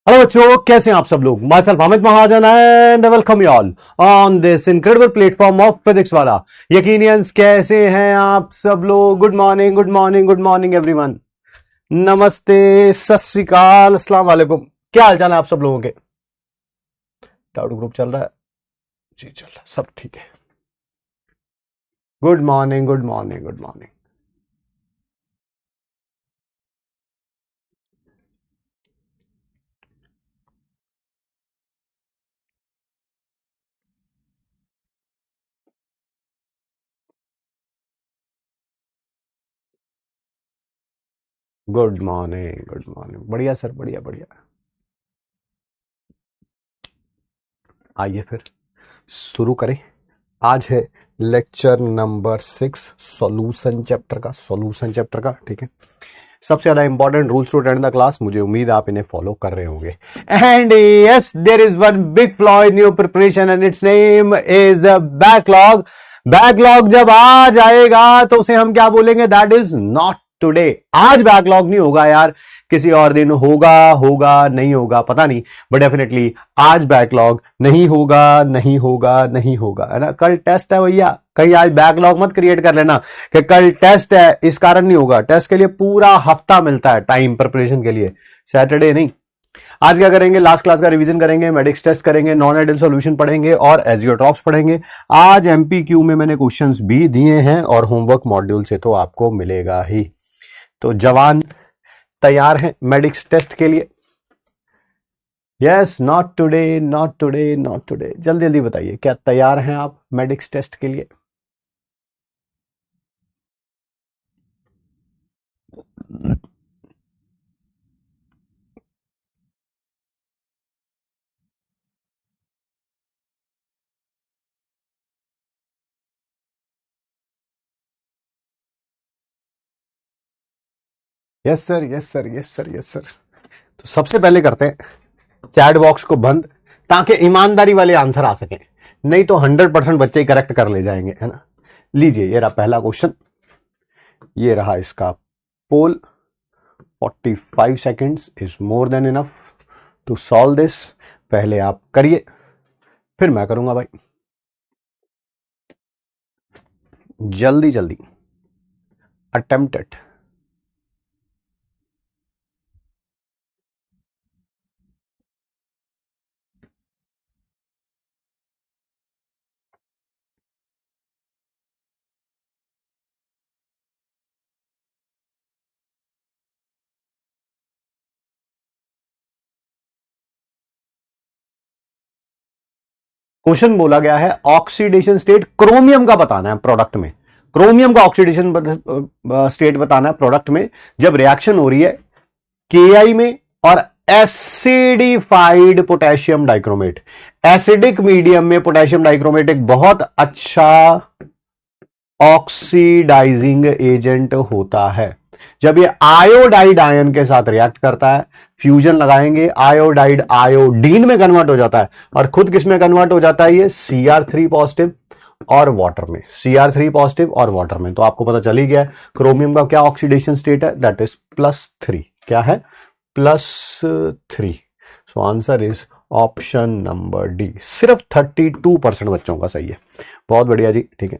Hello बच्चों, कैसे हैं आप सब लोग। My self Amit Mahajan and welcome you all on this incredible platform of physics वाला। यकीनियंस कैसे हैं आप सब लोग। Good morning, good morning, good morning everyone. नमस्ते, सत श्री अकाल, अस्सलाम वालेकुम। क्या हाल चाल है आप सब लोगों के। डाउट ग्रुप चल रहा है जी, चल रहा है, सब ठीक है। Good morning, good morning, good morning. Good morning, good morning. बढ़िया सर, बढ़िया बढ़िया। आइए फिर शुरू करें। आज है लेक्चर नंबर 6 सॉल्यूशन चैप्टर का। ठीक है, सबसे ज्यादा important rules to attend the class, मुझे उम्मीद है आप इन्हें फॉलो कर रहे होंगे। And yes, there is one big flaw in your preparation and its name is backlog. Backlog जब आ जाएगा तो उसे हम क्या बोलेंगे, दैट इज नॉट टुडे। आज बैकलॉग नहीं होगा यार, किसी और दिन होगा, नहीं होगा पता नहीं, बट डेफिनेटली आज बैकलॉग नहीं होगा, है ना। कल टेस्ट है भैया, कहीं आज बैकलॉग मत क्रिएट कर लेना कि कल टेस्ट है इस कारण नहीं होगा। टेस्ट के लिए पूरा हफ्ता मिलता है टाइम प्रिपरेशन के लिए, सैटरडे नहीं। आज क्या करेंगे, लास्ट क्लास का रिवीजन करेंगे, मेडिक्स टेस्ट करेंगे, नॉन आइडियल सॉल्यूशन पढ़ेंगे और एजियोट्रॉप्स पढ़ेंगे। आज एमपीक्यू में मैंने क्वेश्चंस भी दिए हैं और होमवर्क मॉड्यूल से तो आपको मिलेगा ही। तो जवान तैयार हैं मेडिक्स टेस्ट के लिए। यस, नॉट टुडे, जल्दी जल्दी बताइए, क्या तैयार हैं आप मेडिक्स टेस्ट के लिए। यस सर, तो सबसे पहले करते हैं चैट बॉक्स को बंद, ताकि ईमानदारी वाले आंसर आ सकें, नहीं तो 100% बच्चे ही करेक्ट कर ले जाएंगे, है ना। लीजिए, ये रहा पहला क्वेश्चन, ये रहा इसका poll. 45 seconds is more than enough to solve this. पहले आप करिए, फिर मैं करूंगा भाई। जल्दी जल्दी अटेम्प्ट इट। क्वेश्चन बोला गया है ऑक्सीडेशन स्टेट क्रोमियम का बताना है प्रोडक्ट में। क्रोमियम का ऑक्सीडेशन स्टेट बताना है प्रोडक्ट में जब रिएक्शन हो रही है केआई में और acidified potassium dichromate. Acidic medium में पोटेशियम डाइक्रोमेट एक बहुत अच्छा ऑक्सीडाइजिंग एजेंट होता है। जब ये आयोडाइड आयन के साथ रिएक्ट करता है, फ्यूजन लगाएंगे, आयोडाइड आयोडीन में कन्वर्ट हो जाता है और खुद किस में कन्वर्ट हो जाता है, ये Cr3 पॉजिटिव और वाटर में, Cr3 पॉजिटिव और वाटर में। तो आपको पता चल ही गया क्रोमियम का क्या ऑक्सीडेशन स्टेट है, दैट इज +3। क्या है, +3। So answer is option number D. सिर्फ 32% बच्चों का सही है, बहुत बढ़िया जी। ठीक है,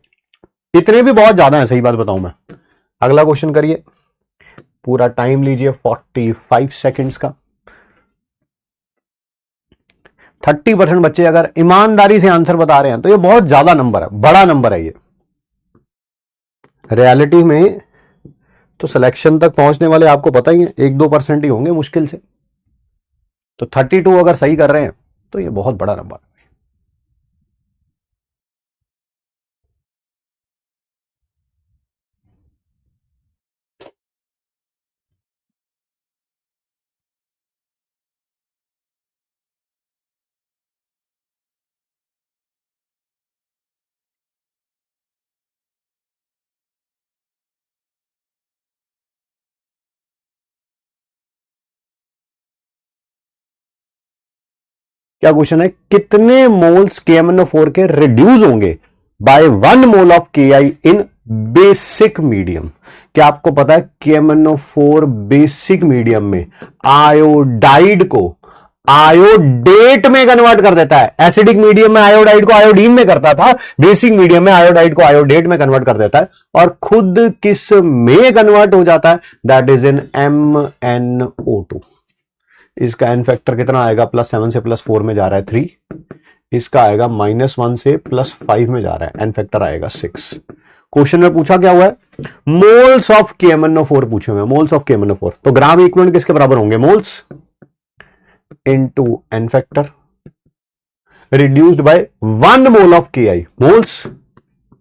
इतने भी बहुत ज्यादा है, सही बात बताऊं मैं। अगला क्वेश्चन करिए, पूरा टाइम लीजिए 45 सेकेंड्स का। 30% बच्चे अगर ईमानदारी से आंसर बता रहे हैं तो ये बहुत ज्यादा नंबर है, बड़ा नंबर है ये। रियलिटी में तो सिलेक्शन तक पहुंचने वाले आपको पता ही है 1-2% ही होंगे मुश्किल से। तो 32 अगर सही कर रहे हैं तो ये बहुत बड़ा नंबर है। क्या क्वेश्चन है, कितने मोल्स KMnO4 के रिड्यूस होंगे by 1 mole of KI in basic medium. क्या आपको पता है KMnO4 बेसिक मीडियम में आयोडाइड को आयोडेट में कन्वर्ट कर देता है। एसिडिक मीडियम में आयोडाइड को आयोडीन में करता था, बेसिक मीडियम में आयोडाइड को आयोडेट में कन्वर्ट कर देता है। और खुद किस में कन्वर्ट हो जाता है? That is in MnO2। इसका एन फैक्टर कितना आएगा? +7 से +4 में जा रहा है 3। इसका आएगा -1 से +5 में जा रहा है, एन फैक्टर आएगा 6। क्वेश्चन में पूछा क्या हुआ है? मोल्स ऑफ KMnO4 पूछे हुए हैं, मोल्स ऑफ KMnO4। तो ग्राम इक्विवेलेंट किसके बराबर होंगे? Moles into n factor reduced by 1 mole of Ki, moles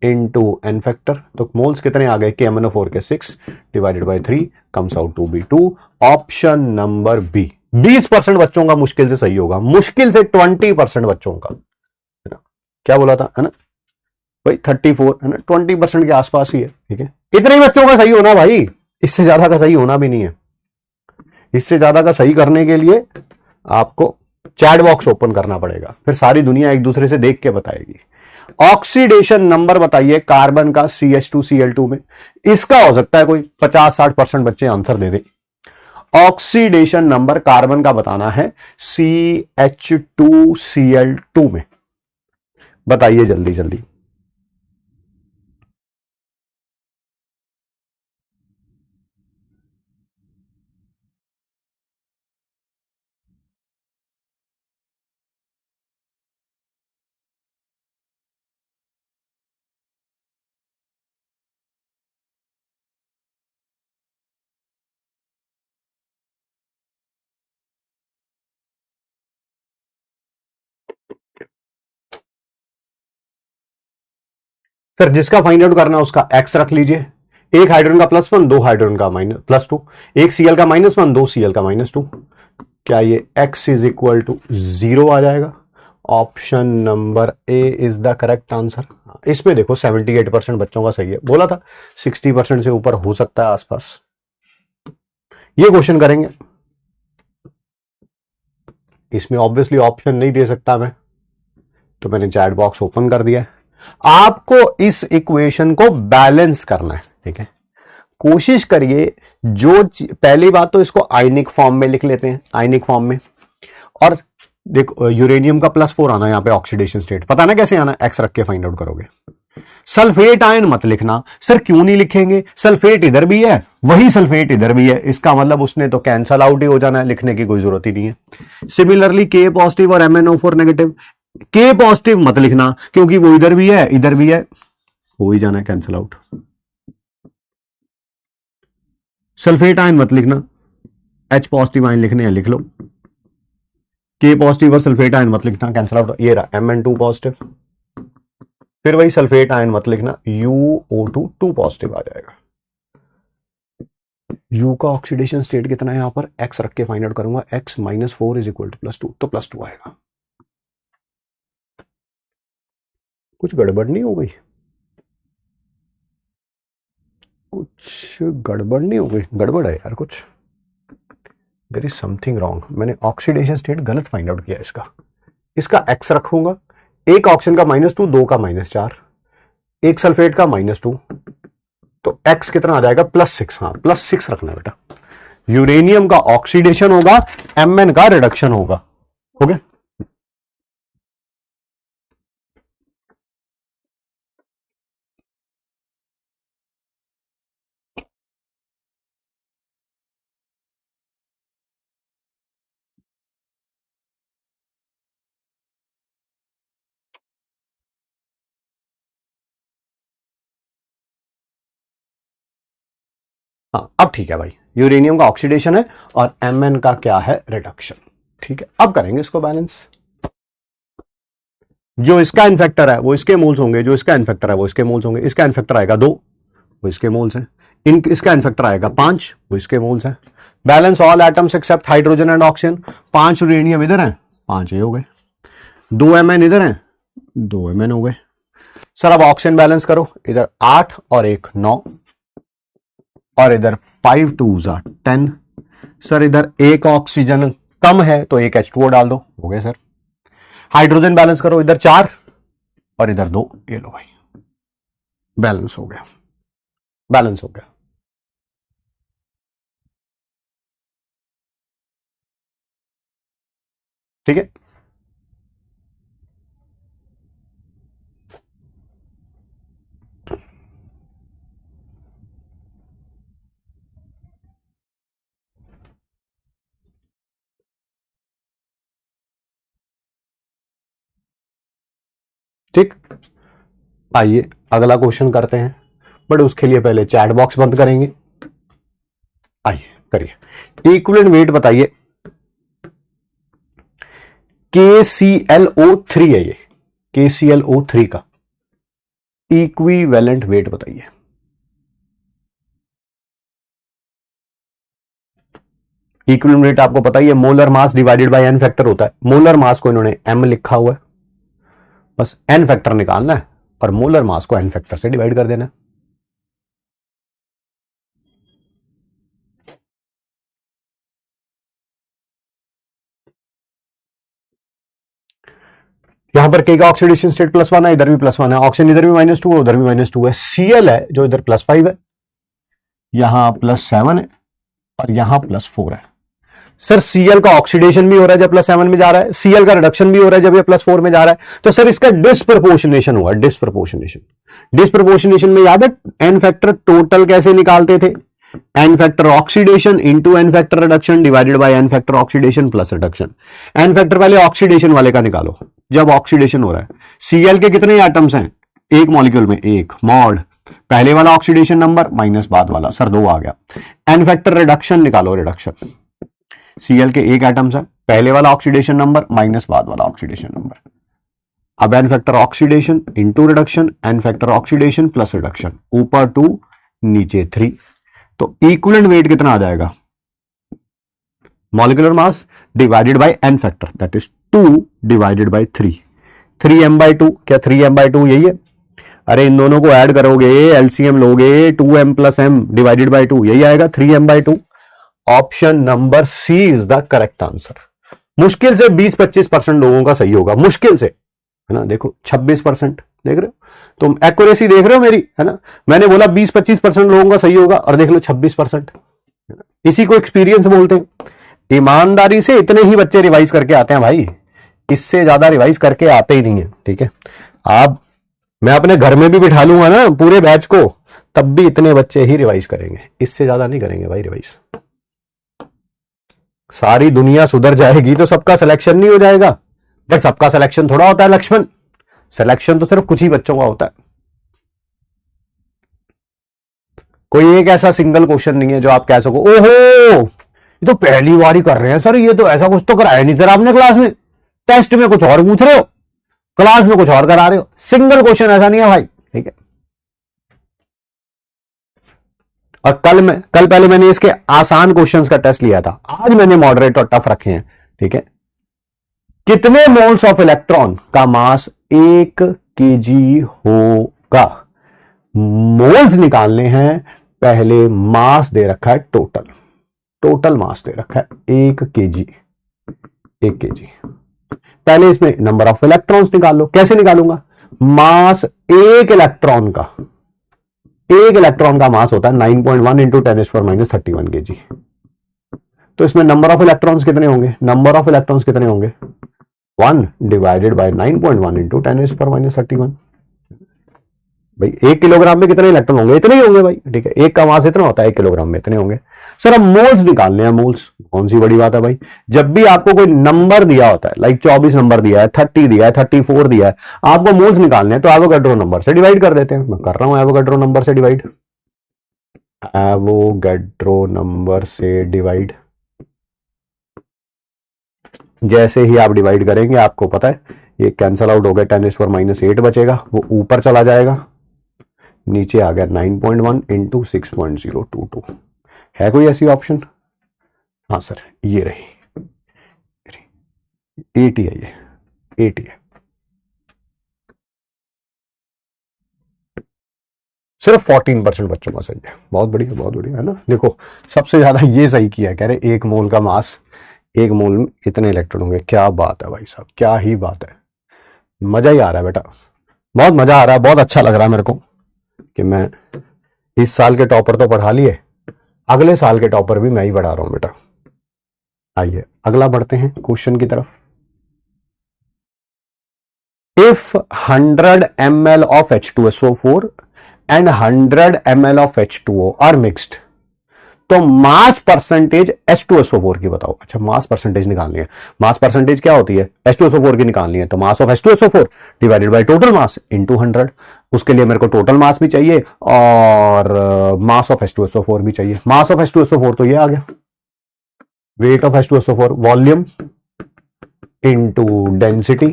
into n factor। तो मोल्स कितने आ गए? KMnO4 के 6 divided by 3 comes out to be 2। Option number B. 20% बच्चों का मुश्किल से सही होगा, मुश्किल से 20% बच्चों का, है ना? क्या बोला था, है ना भाई? 34, है ना? 20% के आसपास ही है, ठीक है? इतने ही बच्चों का सही होना भाई, इससे ज्यादा का सही होना भी नहीं है। इससे ज्यादा का सही करने के लिए आपको चैट बॉक्स ओपन करना पड़ेगा, फिर सारी दुनिया एक दूसरे से देख के बताएगी। ऑक्सीडेशन नंबर बताइए कार्बन का CH2Cl2 में। इसका हो सकता है कोई 50-60% बच्चे आंसर दे दें। ऑक्सीडेशन नंबर कार्बन का बताना है CH2Cl2 में। बताइए जल्दी जल्दी। सर जिसका फाइंड आउट करना है उसका एक्स रख लीजिए। एक हाइड्रोजन का +1, दो हाइड्रोजन का +2, एक Cl का -1, दो Cl का -2। क्या ये x इज इक्वल टू 0 आ जाएगा? Option number A is the correct answer. इसमें देखो 78% बच्चों का सही है, बोला था 60% से ऊपर हो सकता है आसपास। ये क्वेश्चन करेंगे, इसमें ऑब्वियसली ऑप्शन नहीं दे सकता मैं, तो मैंने चैट बॉक्स ओपन कर दिया है। आपको इस इक्वेशन को बैलेंस करना है, ठीक है? कोशिश करिए जो पहली बात तो इसको आयनिक फॉर्म में लिख लेते हैं, आयनिक फॉर्म में। और देखो यूरेनियम का +4 आना, यहां पे ऑक्सीडेशन स्टेट पता ना कैसे आना, एक्स रख के फाइंड आउट करोगे। सल्फेट आयन मत लिखना। सर क्यों नहीं लिखेंगे? सल्फेट इधर भी है, वही सल्फेट इधर भी है, इसका मतलब उसने तो कैंसल आउट ही हो जाना है, लिखने की कोई जरूरत ही नहीं है। सिमिलरली K पॉजिटिव और MnO4 नेगेटिव, K पॉजिटिव मत लिखना क्योंकि वो इधर भी है इधर भी है, हो ही जाना है कैंसल आउट। सल्फेट आयन मत लिखना, H पॉजिटिव आयन लिखने हैं लिख लो। K पॉजिटिव और सल्फेट आयन मत लिखना, कैंसल आउट। ये रहा Mn2 पॉजिटिव, फिर वही सल्फेट आयन मत लिखना, UO2 2 पॉजिटिव आ जाएगा। U का ऑक्सीडेशन स्टेट कितना है? यहां पर X रख के फाइंड आउट करूंगा, X -4 इज इक्वल टू +2, तो +2 आएगा। कुछ गड़बड़ नहीं हो गई? कुछ गड़बड़ नहीं हो गई? गड़बड़ है यार कुछ, देयर इज समथिंग रॉन्ग। मैंने ऑक्सीडेशन स्टेट गलत फाइंड आउट किया इसका। इसका X रखूंगा, एक ऑक्सीजन का -2, दो का -4, एक सल्फेट का -2, तो X कितना आ जाएगा? +6। हाँ +6 रखना है बेटा। यूरेनियम का ऑक्सीडेशन होगा, Mn का रिडक्शन होगा। हो गया? हाँ अब ठीक है भाई, यूरेनियम का ऑक्सीडेशन है और Mn का क्या है? रिडक्शन। ठीक है, अब करेंगे इसको बैलेंस। जो इसका इनफेक्टर है वो इसके मोल्स होंगे, जो इसका इनफेक्टर है वो इसके मोल्स होंगे। इसका इनफेक्टर आएगा 2, वो इसके मोल्स हैं। इसका इनफेक्टर आएगा 5, वो इसके मोल्स हैं। Balance all atoms except hydrogen and oxygen. 5 uranium इधर हैं, 5 ये हो गए। 2 Mn इधर हैं, 2 Mn हो गए। सर अब ऑक्सीजन बैलेंस करो, इधर 8 और 1 9, और इधर 5 2 10। सर इधर एक ऑक्सीजन कम है तो एक H2O डाल दो, हो गए सर। हाइड्रोजन बैलेंस करो, इधर 4 और इधर 2, ये लो भाई, बैलेंस हो गया, बैलेंस हो गया। ठीक है। ठीक, आइए अगला क्वेश्चन करते हैं, बट उसके लिए पहले चैट बॉक्स बंद करेंगे। आइए करिए। इक्विवेलेंट वेट बताइए, KClO3 है ये, KClO3 का इक्विवेलेंट वेट बताइए। इक्विवेलेंट वेट आपको पता ही है, molar mass divided by n factor होता है। मोलर मास को इन्होंने m लिखा हुआ है, बस एन फैक्टर निकालना है और मोलर मास को एन फैक्टर से डिवाइड कर देना है। यहां पर के का ऑक्सीडेशन स्टेट +1 है, इधर भी +1 है, ऑक्सीजन इधर भी -2 है, उधर भी -2 है। Cl है जो इधर +5 है, यहां +7 है और यहां +4 है। सर Cl का ऑक्सीडेशन भी हो रहा है जब +7 में जा रहा है, Cl का रिडक्शन भी हो रहा है जब ये +4 में जा रहा है, तो सर इसका डिस्प्रपोर्शनेशन हुआ। डिस्प्रपोर्शनेशन में याद है एन फैक्टर टोटल कैसे निकालते थे, n factor oxidation into n factor reduction divided by n factor oxidation plus reduction. N factor पहले ऑक्सीडेशन वाले का निकालो, जब ऑक्सीडेशन हो रहा है। Cl के कितने एटम्स हैं एक मॉलिक्यूल में, एक मॉड, पहले वाला ऑक्सीडेशन नंबर माइनस बाद वाला, सर 2 आ गया। एन फैक्टर रिडक्शन निकालो, रिडक्शन, Cl के एक एटम्स है, पहले वाला ऑक्सीडेशन नंबर माइनस बाद वाला ऑक्सीडेशन नंबर। अब n factor oxidation into reduction, n factor oxidation plus reduction, ऊपर 2 नीचे 3, तो इक्विवेलेंट वेट कितना आ जाएगा, molecular mass divided by n factor, that is 2 divided by 3, 3m/2। क्या 3m/2 यही है? अरे इन दोनों को ऐड करोगे, एलसीएम लोगे, 2m + m डिवाइडेड बाय 2, यही आएगा 3m/2। Option number C is the correct answer. मुश्किल से 20-25% लोगों का सही होगा, मुश्किल से, है ना। देखो 26%, देख रहे हो, तुम एक्यूरेसी देख रहे हो मेरी, है ना। मैंने बोला 20-25% लोगों का सही होगा और देख लो 26%। इसी को एक्सपीरियंस बोलते हैं। ईमानदारी से इतने ही बच्चे रिवाइज करके आते हैं भाई, इससे ज्यादा रिवाइज करके आते ही नहीं है, ठीक है। आप, मैं अपने घर में भी बिठा लूंगा ना पूरे बैच को, तब भी इतने बच्चे ही रिवाइज करेंगे, इससे ज्यादा नहीं करेंगे भाई रिवाइज। सारी दुनिया सुधर जाएगी तो सबका सिलेक्शन नहीं हो जाएगा, बट सबका सिलेक्शन थोड़ा होता है लक्ष्मण, सिलेक्शन तो सिर्फ कुछ ही बच्चों का होता है। कोई एक ऐसा सिंगल क्वेश्चन नहीं है जो आप कह सको ओहो ये तो पहली बार ही कर रहे हैं सर, ये तो ऐसा कुछ तो कराया नहीं सर आपने क्लास में, टेस्ट में कुछ और पूछ रहे हो, क्लास में कुछ और करा रहे हो। सिंगल क्वेश्चन ऐसा नहीं है भाई, ठीक है। और कल पहले मैंने इसके आसान क्वेश्चंस का टेस्ट लिया था, आज मैंने मॉडरेट और टफ रखे हैं, ठीक है। कितने मोल्स ऑफ इलेक्ट्रॉन का मास 1 kg होगा? मोल्स निकालने हैं, पहले मास दे रखा है, टोटल मास दे रखा है 1 kg, 1 kg। पहले इसमें नंबर ऑफ इलेक्ट्रॉन्स निकाल लो। कैसे निकालूंगा? मास एक इलेक्ट्रॉन का मास होता है 9.1 इंटू 10⁻31 kg। तो इसमें नंबर ऑफ इलेक्ट्रॉन्स कितने होंगे? 1 डिवाइडेड बाय 9.1 इंटू 10⁻31। भाई 1 किलोग्राम में कितने इलेक्ट्रॉन होंगे? इतने ही होंगे भाई, ठीक है। एक का मास इतना होता है, 1 किलोग्राम में इतने होंगे। सर अब मोल्स निकालने हैं, मोल्स कौन सी बड़ी बात है भाई। जब भी आपको कोई नंबर दिया होता है, लाइक 24 नंबर दिया है, 30 दिया है, 34 दिया है, आपको मोल्स निकालने हैं, तो एवोगैड्रो नंबर से डिवाइड कर देते हैं। मैं कर रहा हूं एवोगैड्रो नंबर से डिवाइड। जैसे ही आप डिवाइड करेंगे, आपको पता है ये कैंसल आउट हो गया, 10⁻8 बचेगा, वो ऊपर चला जाएगा, नीचे आ गया 9.1 इंटू 6.022। है कोई ऐसी ऑप्शन? हाँ सर, ये रही 80 है, ये 80 है। सिर्फ 14% बच्चों का सही है। बहुत बढ़िया है ना। देखो सबसे ज्यादा ये सही किया है, कह रहे 1 मोल का मास, 1 मोल में इतने इलेक्ट्रॉन होंगे। क्या बात है भाई साहब, क्या ही बात है। मजा ही आ रहा है बेटा, बहुत मजा आ रहा है, बहुत अच्छा लग रहा है मेरे को कि मैं इस साल के टॉपर तो पढ़ा लिए, अगले साल के टॉपर भी मैं ही पढ़ा रहा हूं बेटा। आइए अगला बढ़ते हैं क्वेश्चन की तरफ। if 100 ml of H2SO4 and 100 ml of H2O are mixed, तो मास परसेंटेज H2SO4 की बताओ। अच्छा, मास परसेंटेज निकालनी है। मास परसेंटेज क्या होती है? H2SO4 की निकालनी है, तो mass of H2SO4 divided by total mass into 100। उसके लिए मेरे को टोटल मास भी चाहिए और मास ऑफ H2SO4 भी चाहिए। मास ऑफ H2SO4 तो ये आ गया, weight of H2SO4 volume into density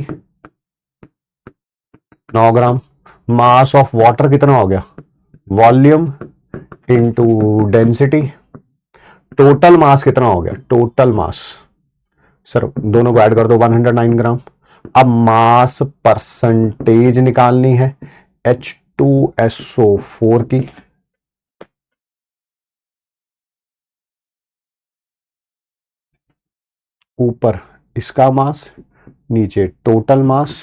9 gram. Mass of water कितना हो गया? Volume into density. Total mass कितना हो गया? टोटल मास सर दोनों को ऐड कर दो, 109 ग्राम। अब मास परसेंटेज निकालनी है H2SO4 की। ऊपर इसका मास, नीचे टोटल मास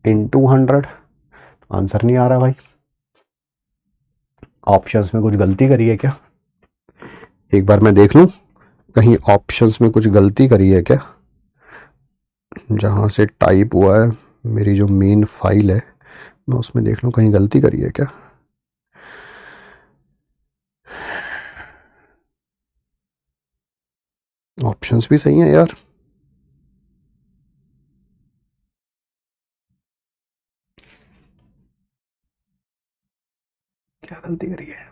इनटू 100। आंसर नहीं आ रहा भाई, ऑप्शंस में कुछ गलती करी है क्या? एक बार मैं देख लूं कहीं ऑप्शंस में कुछ गलती करी है क्या। जहां से टाइप हुआ है मेरी जो मेन फाइल है, मैं उसमें देख लूं कहीं गलती करी है क्या। ऑप्शंस भी सही हैं यार। क्या गलती करी है?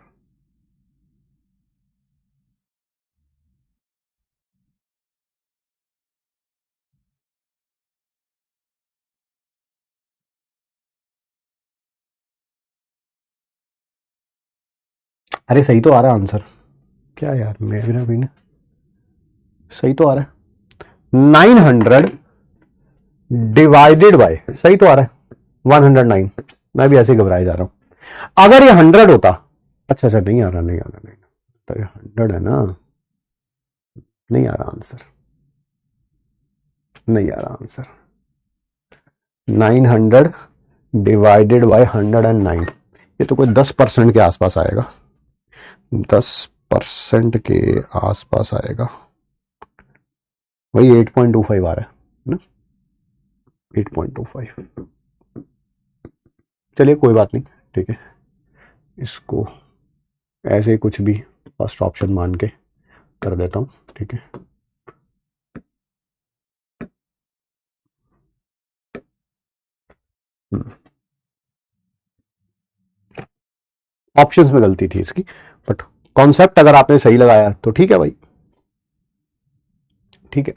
अरे सही तो आ रहा है आंसर। क्या यार, मेरा भी ना सही तो आ रहा है। 900 डिवाइडेड बाय, सही तो आ रहा है 109। मैं भी ऐसे घबराए जा रहा हूं। अगर ये 100 होता, अच्छा अच्छा नहीं आ रहा, नहीं आ रहा, नहीं तो ये 100 है ना, नहीं आ रहा आंसर, नहीं आ रहा आंसर। 900 डिवाइडेड बाय 109, ये तो कोई 10% के आसपास आएगा, 10% के आसपास आएगा। वही 8.25 आ रहा है ना, 8.25। चलिए कोई बात नहीं, ठीक है, इसको ऐसे कुछ भी फर्स्ट ऑप्शन मान के कर देता हूं, ठीक है। ऑप्शंस में गलती थी इसकी, बट कॉन्सेप्ट अगर आपने सही लगाया तो ठीक है भाई, ठीक है।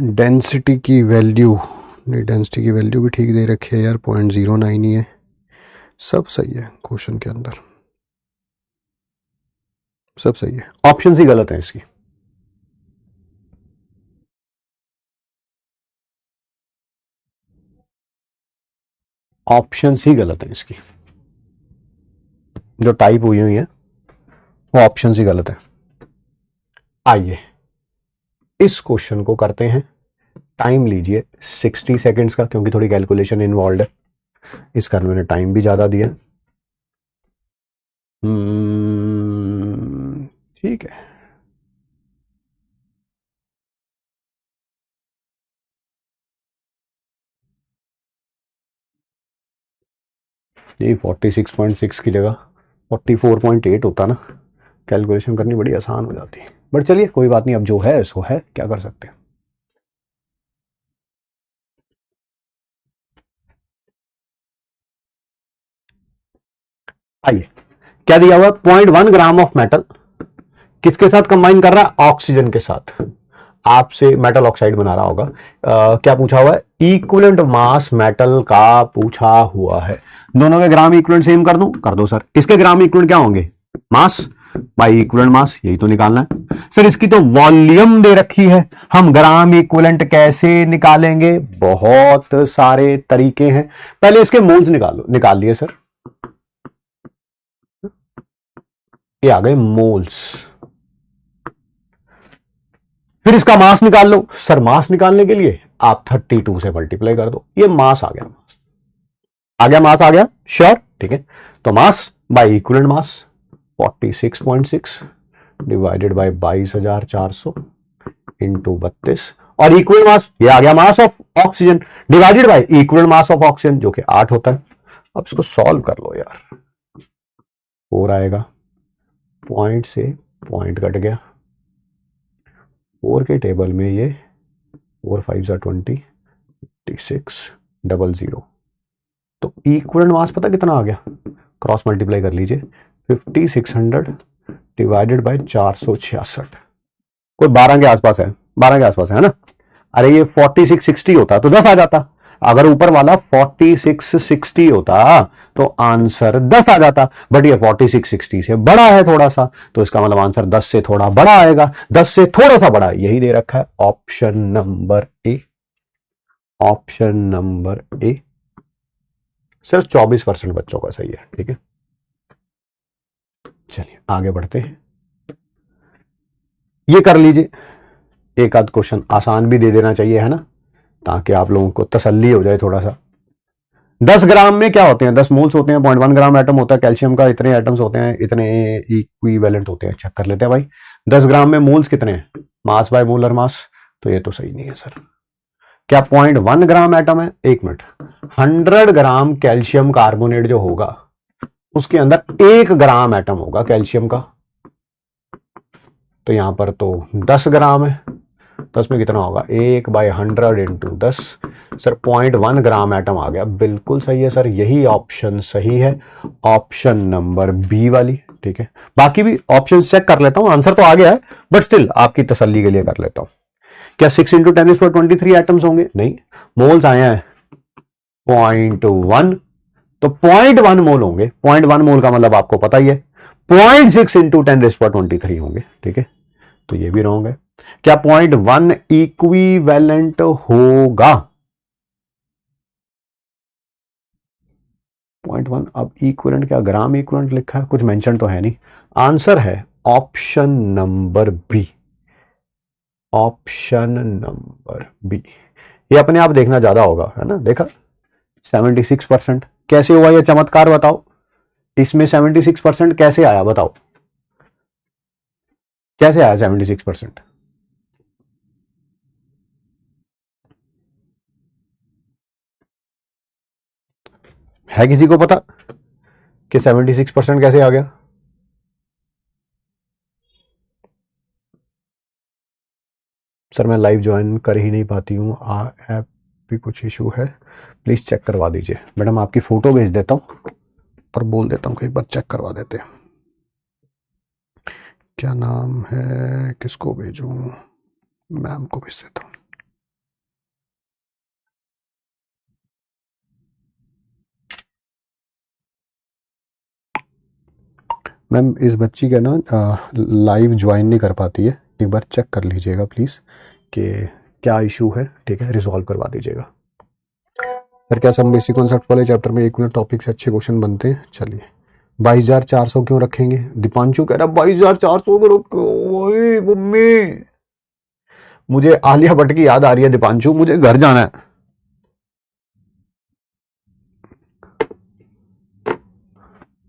डेंसिटी की वैल्यू, नहीं डेंसिटी की वैल्यू भी ठीक दे रखी है यार, 0.09 ही है, सब सही है क्वेश्चन के अंदर, सब सही है। ऑप्शन ही गलत है इसकी। ऑप्शन ही गलत है इसकी, जो टाइप हुई हुई है वो ऑप्शन ही गलत है। आइए इस क्वेश्चन को करते हैं। टाइम लीजिए 60 सेकेंड्स का, क्योंकि थोड़ी कैलकुलेशन इन्वॉल्व है, इस कारण मैंने टाइम भी ज्यादा दिया। ठीक है, ये 46.6 की जगह 44.8 होता ना, कैलकुलेशन करनी बड़ी आसान हो जाती है। बट चलिए कोई बात नहीं, अब जो है सो है, क्या कर सकते हैं। आइए, क्या दिया हुआ है? 0.1 ग्राम ऑफ मेटल किसके साथ कंबाइन कर रहा है? ऑक्सीजन के साथ। आपसे मेटल ऑक्साइड बना रहा होगा। क्या पूछा हुआ है? इक्विवेलेंट मास मेटल का पूछा हुआ है। दोनों के ग्राम इक्विवेलेंट सेम कर दूं? कर दो सर। इसके ग्राम इक्विवेलेंट क्या होंगे? मास बाई इक्विवेलेंट मास, यही तो निकालना है सर। इसकी तो वॉल्यूम दे रखी है, हम ग्राम इक्विवेलेंट कैसे निकालेंगे? बहुत सारे तरीके हैं। पहले इसके मोल्स निकाल लिए सर, ये आ गए मोल्स। फिर इसका मास निकाल लो सर। मास निकालने के लिए आप 32 से मल्टीप्लाई कर दो, ये मास आ गया। मास आ गया, मास आ गया, श्योर, ठीक है। तो mass by equivalent mass 46.6 divided by 22,400 into 32 और इक्वल मास, ये आ गया mass of oxygen divided y equal mass of oxygen जो कि 8 होता है। अब इसको सॉल्व कर लो यार, 4 आएगा, पॉइंट से पॉइंट कट गया, 4 के टेबल में ये 4 5 20 5600, तो इक्वल मास पता कितना आ गया, क्रॉस मल्टीप्लाई कर लीजिए, 5600 डिवाइडेड बाय 466, कोई 12 के आसपास है, 12 के आसपास है ना। अरे ये 4660 होता तो 10 आ जाता, अगर ऊपर वाला 4660 होता तो आंसर 10 आ जाता, बट ये 4660 से बड़ा है थोड़ा सा, तो इसका मतलब आंसर 10 से थोड़ा बड़ा आएगा, 10 से थोड़ा सा बड़ा, यही दे रखा है option number A. Option number A सिर्फ 24% बच्चों का सही है, ठीक है। चलिए आगे बढ़ते हैं, ये कर लीजिए, एक आध क्वेश्चन आसान भी दे देना चाहिए है ना, ताकि आप लोगों को तसल्ली हो जाए थोड़ा सा। 10 ग्राम में क्या होते हैं, 10 मोल्स होते हैं, 0.1 ग्राम एटम होता है कैल्शियम का, इतने एटम्स होते हैं, इतने इक्विवेलेंट होते हैं। चेक कर लेते हैं भाई, 10 ग्राम में मोल्स कितने हैं, मास बाय मोलर मास, तो ये तो सही नहीं है सर। क्या 0.1 ग्राम एटम है, एक मिनट, 100 ग्राम कैल्शियम कार्बोनेट जो होगा उसके अंदर 1 ग्राम एटम होगा कैल्शियम का, तो यहां पर तो 10 ग्राम है, 10 में कितना होगा, 1/100 इंटू 10, सर 0.1 ग्राम एटम आ गया, बिल्कुल सही है सर, यही ऑप्शन सही है, ऑप्शन नंबर बी वाली, ठीक है। बाकी भी ऑप्शन चेक कर लेता हूं, आंसर तो आ गया है बट स्टिल आपकी तसल्ली के लिए कर लेता हूं। क्या 6 इंटू 10⁻23 एटम्स होंगे, नहीं, मोल्स आए हैं 0.1, तो 0.1 मोल होंगे, 0.1 मोल का मतलब आपको पता ही है 0.6 इंटू 10⁻23 होंगे, ठीक है, तो ये भी रॉन्ग है। क्या 0.1 इक्विवेलेंट होगा, 0.1, अब इक्विवेलेंट क्या ग्राम इक्विवेलेंट लिखा है, कुछ मेंशन तो है नहीं, आंसर है option number B, option number B. ये अपने आप देखना ज्यादा होगा है ना, देखा 76%, कैसे हुआ ये चमत्कार बताओ, इसमें 76% कैसे आया बताओ, कैसे आया 76%, है किसी को पता कि 76% कैसे आ गया? सर मैं लाइव ज्वाइन कर ही नहीं पाती हूँ, ऐप भी कुछ इशू है, प्लीज चेक करवा दीजिए। मैडम आपकी फोटो भेज देता हूँ और बोल देता हूँ कि एक बार चेक करवा देते हैं। क्या नाम है, किसको भेजूं, मैम को भेज देता हूँ। मैम इस बच्ची का ना लाइव ज्वाइन नहीं कर पाती है, एक बार चेक कर लीजिएगा प्लीज़ कि क्या इशू है, ठीक है, रिजॉल्व करवा दीजिएगा। सर क्या सब बेसिक कॉन्सेप्ट वाले चैप्टर में एक मिनट टॉपिक से अच्छे क्वेश्चन बनते हैं? चलिए 22,400 क्यों रखेंगे, दीपांशु कह रहा 22,400 क्यों रखो, मम्मी मुझे आलिया भट्ट की याद आ रही है, दीपांशु मुझे घर जाना है।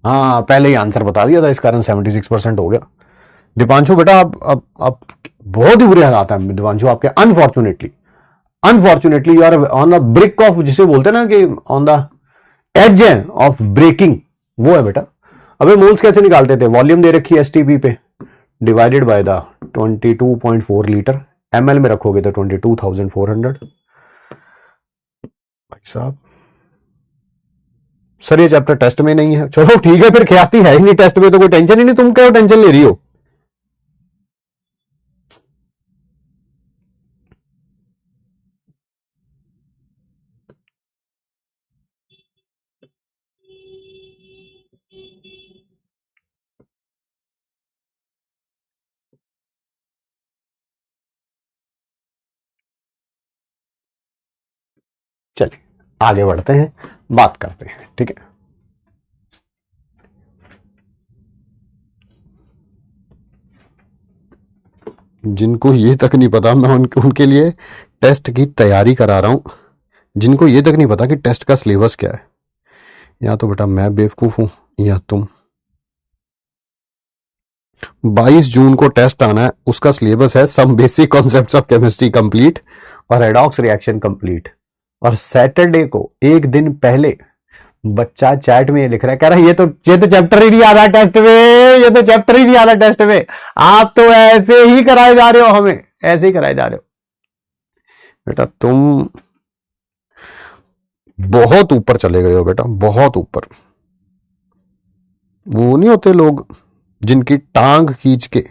हाँ पहले ही आंसर बता दिया था, इस कारण 76% हो गया। दीपांशु बेटा अब बहुत ही बुरे हालात हैं दीपांशु आपके, unfortunately you are on the brick of, जिसे बोलते हैं ना कि ऑन द एज है ऑफ ब्रेकिंग, वो है बेटा। अबे मोल्स कैसे निकालते थे, वॉल्यूम दे रखी है एसटीपी पे, divided by the 22.4 litre, ML में रखोगे तो 22,400। भाई साहब सर ये चैप्टर टेस्ट में नहीं है, चलो ठीक है फिर, ख्याति है ही नहीं टेस्ट में तो कोई टेंशन ही नहीं, तुम क्या टेंशन ले रही हो। चलिए आगे बढ़ते हैं, बात करते हैं, ठीक है। जिनको ये तक नहीं पता, मैं उनके लिए टेस्ट की तैयारी करा रहा हूं, जिनको ये तक नहीं पता कि टेस्ट का सिलेबस क्या है, या तो बेटा मैं बेवकूफ हूं या तुम। 22 जून को टेस्ट आना है, उसका सिलेबस है some basic concepts of chemistry complete और रेडॉक्स रिएक्शन कंप्लीट। और सैटरडे को एक दिन पहले बच्चा चैट में ये लिख रहा है, कह रहा है ये तो चैप्टर ही नहीं आ रहा टेस्ट में, ये तो चैप्टर ही नहीं आ रहा टेस्ट में, आप तो ऐसे ही कराए जा रहे हो, हमें ऐसे ही कराए जा रहे हो। बेटा तुम बहुत ऊपर चले गए हो बेटा, बहुत ऊपर। वो नहीं होते लोग जिनकी टांग खींच के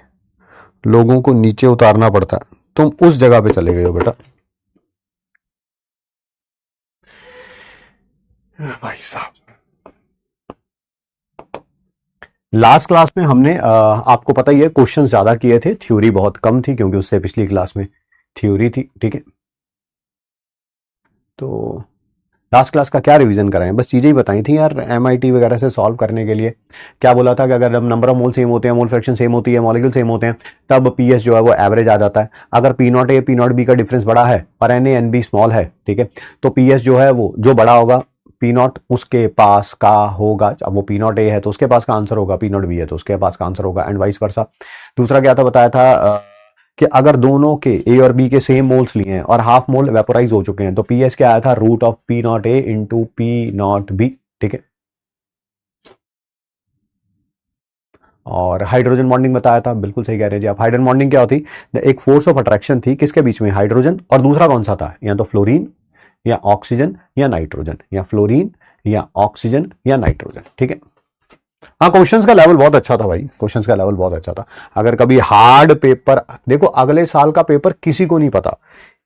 लोगों को नीचे उतारना पड़ता है, तुम उस जगह पे चले गए हो बेटा। भाई साहब, लास्ट क्लास में हमने आपको पता ही है क्वेश्चंस ज्यादा किए थे, थ्योरी बहुत कम थी क्योंकि उससे पिछली क्लास में थ्योरी थी, ठीक है। तो लास्ट क्लास का क्या रिवीजन कराएं, बस चीजें ही बताई थी यार एमआईटी वगैरह से सॉल्व करने के लिए। क्या बोला था कि अगर नंबर ऑफ मोल सेम होते हैं, मोल फ्रैक्शन सेम होती है, मॉलिक्यूल सेम होते हैं, तब पीएस जो है वो एवरेज आ जाता है। अगर P naught A P naught B का डिफरेंस बड़ा है और n A n B small है, ठीक है, तो पीएस जो है वो जो बड़ा होगा पी नॉट उसके पास का होगा। अब वो पी नॉट ए है तो उसके पास का आंसर होगा, पी नॉट बी है तो उसके पास का आंसर होगा, एंड वाइस वर्सा। दूसरा क्या था बताया था कि अगर दोनों के ए और बी के सेम मोल्स लिए हैं और हाफ मोल वेपोराइज हो चुके हैं तो पीएस क्या आया था, root of P naught A into P naught B, ठीक है। और हाइड्रोजन बॉन्डिंग बताया था, बिल्कुल सही कह रहे जी आप। हाइड्रोजन बॉन्डिंग क्या होती, एक फोर्स ऑफ अट्रैक्शन थी किसके बीच में, हाइड्रोजन, और दूसरा कौन सा था, या तो फ्लोरीन या ऑक्सीजन या नाइट्रोजन, या फ्लोरीन या ऑक्सीजन या नाइट्रोजन, ठीक है। हाँ, क्वेश्चंस का लेवल बहुत अच्छा था भाई, क्वेश्चंस का लेवल बहुत अच्छा था। अगर कभी हार्ड पेपर देखो, अगले साल का पेपर किसी को नहीं पता,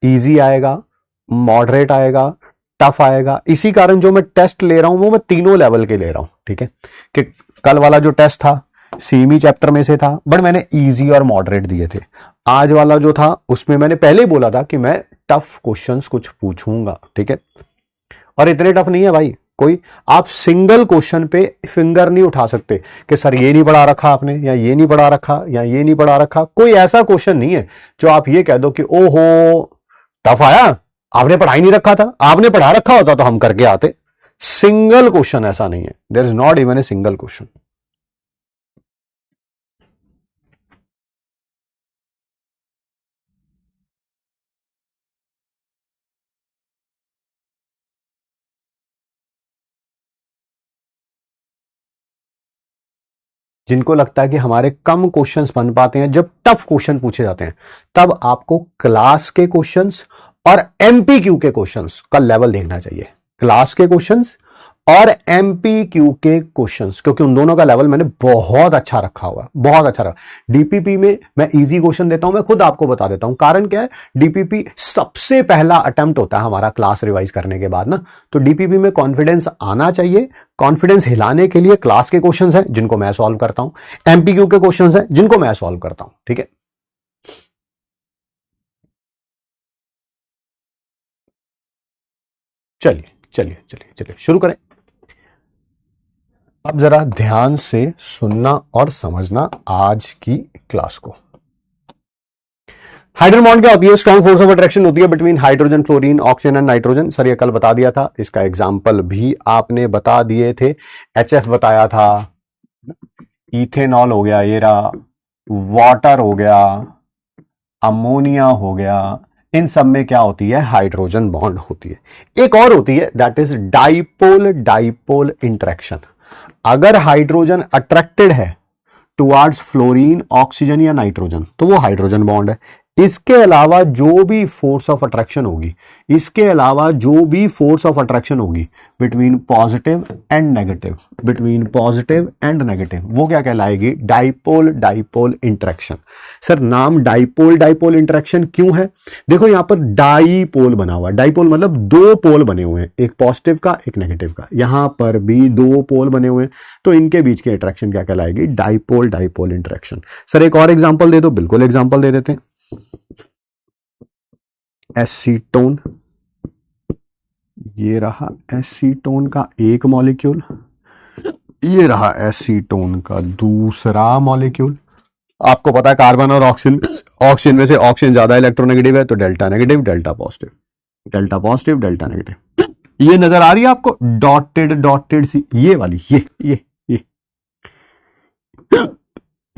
इजी आएगा, मॉडरेट आएगा, टफ आएगा। इसी कारण जो मैं टेस्ट ले रहा हूं वो मैं तीनों लेवल के ले रहा हूं, ठीक है। कि कल वाला जो टेस्ट था सीमी चैप्टर में से था, बट मैंने इजी और मॉडरेट दिए थे। आज वाला जो था उसमें मैंने पहले ही बोला था कि मैं टफ क्वेश्चंस कुछ पूछूंगा, ठीक है। और इतने टफ नहीं है भाई, कोई आप सिंगल क्वेश्चन पे फिंगर नहीं उठा सकते कि सर ये नहीं पढ़ा रखा आपने, या ये नहीं पढ़ा रखा, या ये नहीं पढ़ा रखा। कोई ऐसा क्वेश्चन नहीं है जो आप ये कह दो कि ओहो टफ आया, आपने पढ़ा ही नहीं रखा था, आपने पढ़ा रखा होता तो हम करके आते। सिंगल क्वेश्चन ऐसा नहीं है, there is not even a single question. जिनको लगता है कि हमारे कम क्वेश्चंस बन पाते हैं जब टफ क्वेश्चन पूछे जाते हैं, तब आपको क्लास के क्वेश्चंस और एमपीक्यू के क्वेश्चंस का लेवल देखना चाहिए। क्लास के क्वेश्चंस और एमपीक्यू के क्वेश्चंस, क्योंकि उन दोनों का लेवल मैंने बहुत अच्छा रखा हुआ है, बहुत अच्छा रखा। डीपीपी में मैं इजी क्वेश्चन देता हूं, मैं खुद आपको बता देता हूं कारण क्या है। डीपीपी सबसे पहला अटेम्प्ट होता है हमारा क्लास रिवाइज करने के बाद ना, तो डीपीपी में कॉन्फिडेंस आना चाहिए। कॉन्फिडेंस हिलाने के लिए क्लास के क्वेश्चंस हैं जिनको मैं सॉल्व करता हूं, एमपीक्यू के क्वेश्चंस हैं जिनको मैं सॉल्व करता हूं, ठीक है। चलिए चलिए चलिए चलिए शुरू करें। अब जरा ध्यान से सुनना और समझना आज की क्लास को। हाइड्रोजन बॉन्ड क्या होती है, स्ट्रॉन्ग फोर्स ऑफ अट्रैक्शन होती है between hydrogen, fluorine, oxygen and nitrogen. Sir ये कल बता दिया था, इसका एग्जांपल भी आपने बता दिए थे। एचएफ बताया था, इथेनॉल हो गया, ये रहा, वाटर हो गया, अमोनिया हो गया, इन सब में क्या होती है, हाइड्रोजन बॉन्ड होती है। एक और होती है that is dipole dipole interaction. अगर हाइड्रोजन अट्रैक्टेड है टुवर्ड्स फ्लोरीन, ऑक्सीजन या नाइट्रोजन तो वो हाइड्रोजन बॉन्ड है। इसके अलावा जो भी फोर्स ऑफ अट्रैक्शन होगी, इसके अलावा जो भी फोर्स ऑफ अट्रैक्शन होगी between positive and negative, between positive and negative, वो क्या कहलाएगी, डाइपोल डाइपोल इंटरेक्शन। सर नाम डाइपोल डाइपोल इंटरेक्शन क्यों है, देखो यहां पर डाइपोल बना हुआ है। डाइपोल मतलब दो पोल बने हुए हैं, एक पॉजिटिव का एक नेगेटिव का, यहां पर भी दो पोल बने हुए हैं, तो इनके बीच की इंटरेक्शन क्या कहलाएगी, डाइपोल डाइपोल इंटरेक्शन। सर एक और एग्जांपल दे दो, बिल्कुल एग्जांपल दे देते हैं। एसीटोन, ये रहा एसीटोन का एक मॉलिक्यूल, ये रहा एसीटोन का दूसरा मॉलिक्यूल। आपको पता है कार्बन और ऑक्सीजन, ऑक्सीजन में से ऑक्सीजन ज्यादा इलेक्ट्रोनेगेटिव है तो delta negative delta positive, delta positive delta negative. ये नजर आ रही है आपको डॉटेड डॉटेड सी, ये वाली, ये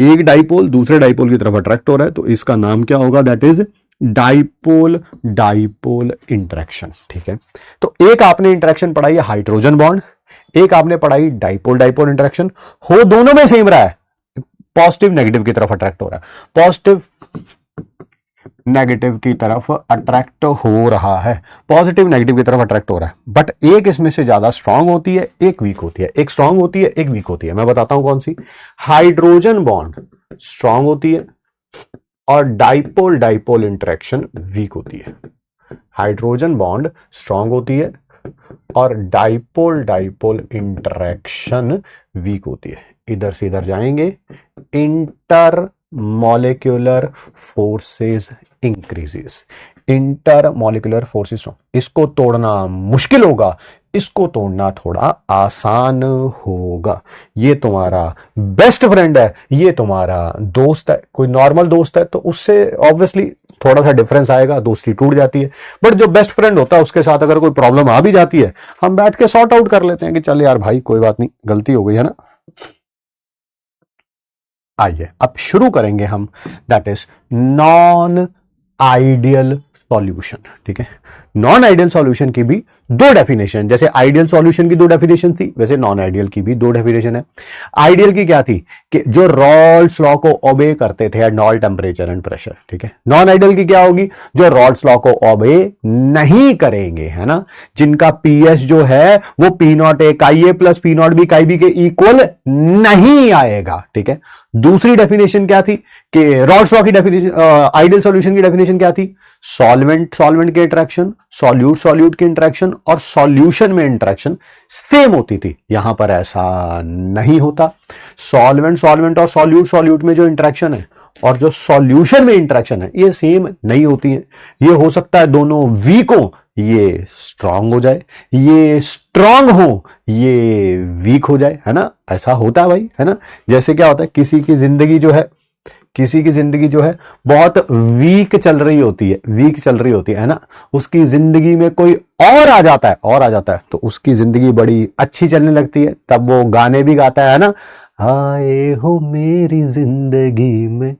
एक डाइपोल दूसरे डाइपोल की तरफ अट्रैक्ट हो रहा है, तो इसका नाम क्या होगा, that is dipole dipole interaction. ठीक है, तो एक आपने इंटरेक्शन पढ़ाई है हाइड्रोजन बॉन्ड, एक आपने पढ़ाई डाइपोल डाइपोल इंटरेक्शन, हो दोनों में सेम रहा है, पॉजिटिव नेगेटिव की तरफ अट्रैक्ट हो रहा है, पॉजिटिव नेगेटिव की तरफ अट्रैक्ट हो रहा है, पॉजिटिव नेगेटिव की तरफ अट्रैक्ट हो रहा है, बट एक इसमें से ज्यादा स्ट्रांग होती है, एक वीक होती है, एक स्ट्रांग होती है, एक वीक होती है। मैं बताता हूं कौन सी। हाइड्रोजन बॉन्ड स्ट्रांग होती है और डाइपोल डाइपोल इंटरेक्शन वीक होती है। हाइड्रोजन बॉन्ड स्ट्रांग होती है और डाइपोल डाइपोल इंटरेक्शन वीक होती है। इधर से इधर जाएंगे, inter molecular forces increases, inter molecular forces. इसको तोड़ना मुश्किल होगा, इसको तोड़ना थोड़ा आसान होगा। ये तुम्हारा बेस्ट फ्रेंड है, ये तुम्हारा दोस्त है, कोई नॉर्मल दोस्त है तो उससे ऑब्वियसली थोड़ा सा डिफरेंस आएगा, दोस्ती टूट जाती है। बट जो बेस्ट फ्रेंड होता है उसके साथ अगर कोई प्रॉब्लम आ भी जाती है, हम बैठ के सॉर्ट आउट कर लेते हैं कि चल यार भाई कोई बात नहीं, गलती हो गई है ना। आइए अब शुरू करेंगे हम, that is non ideal solution. ठीक है, नॉन आइडियल सॉल्यूशन की भी दो डेफिनेशन, जैसे आइडियल सॉल्यूशन की दो डेफिनेशन थी वैसे नॉन आइडियल की भी दो डेफिनेशन है। आइडियल की क्या थी कि जो रॉल्स लॉ को ओबे करते थे at all temperature and pressure. ठीक है, नॉन आइडियल की क्या होगी, जो रॉल्स लॉ को ओबे नहीं करेंगे, है ना, जिनका पीएस जो है वो P naught A chi A plus P naught B chi B के इक्वल नहीं आएगा। ठीक है, दूसरी डेफिनेशन क्या थी कि रॉल्स लॉ की डेफिनेशन, आइडियल सॉल्यूशन की डेफिनेशन क्या थी, सॉल्वेंट सॉल्वेंट के इंटरेक्शन, सॉल्यूट सॉल्यूट की इंटरेक्शन और सॉल्यूशन में इंटरेक्शन सेम होती थी। यहां पर ऐसा नहीं होता। सॉल्वेंट सॉल्वेंट और सॉल्यूट सॉल्यूट में जो इंटरेक्शन है और जो सॉल्यूशन में इंटरेक्शन है ये सेम नहीं होती है। ये हो सकता है दोनों वीक हो, ये स्ट्रांग हो जाए, ये स्ट्रांग हो, ये वीक हो जाए, है ना, ऐसा होता है भाई, है ना। जैसे क्या होता है, किसी की जिंदगी जो है बहुत वीक चल रही होती है, वीक चल रही होती है ना, उसकी जिंदगी में कोई और आ जाता है तो उसकी जिंदगी बड़ी अच्छी चलने लगती है, तब वो गाने भी गाता है ना, आए हो मेरी जिंदगी में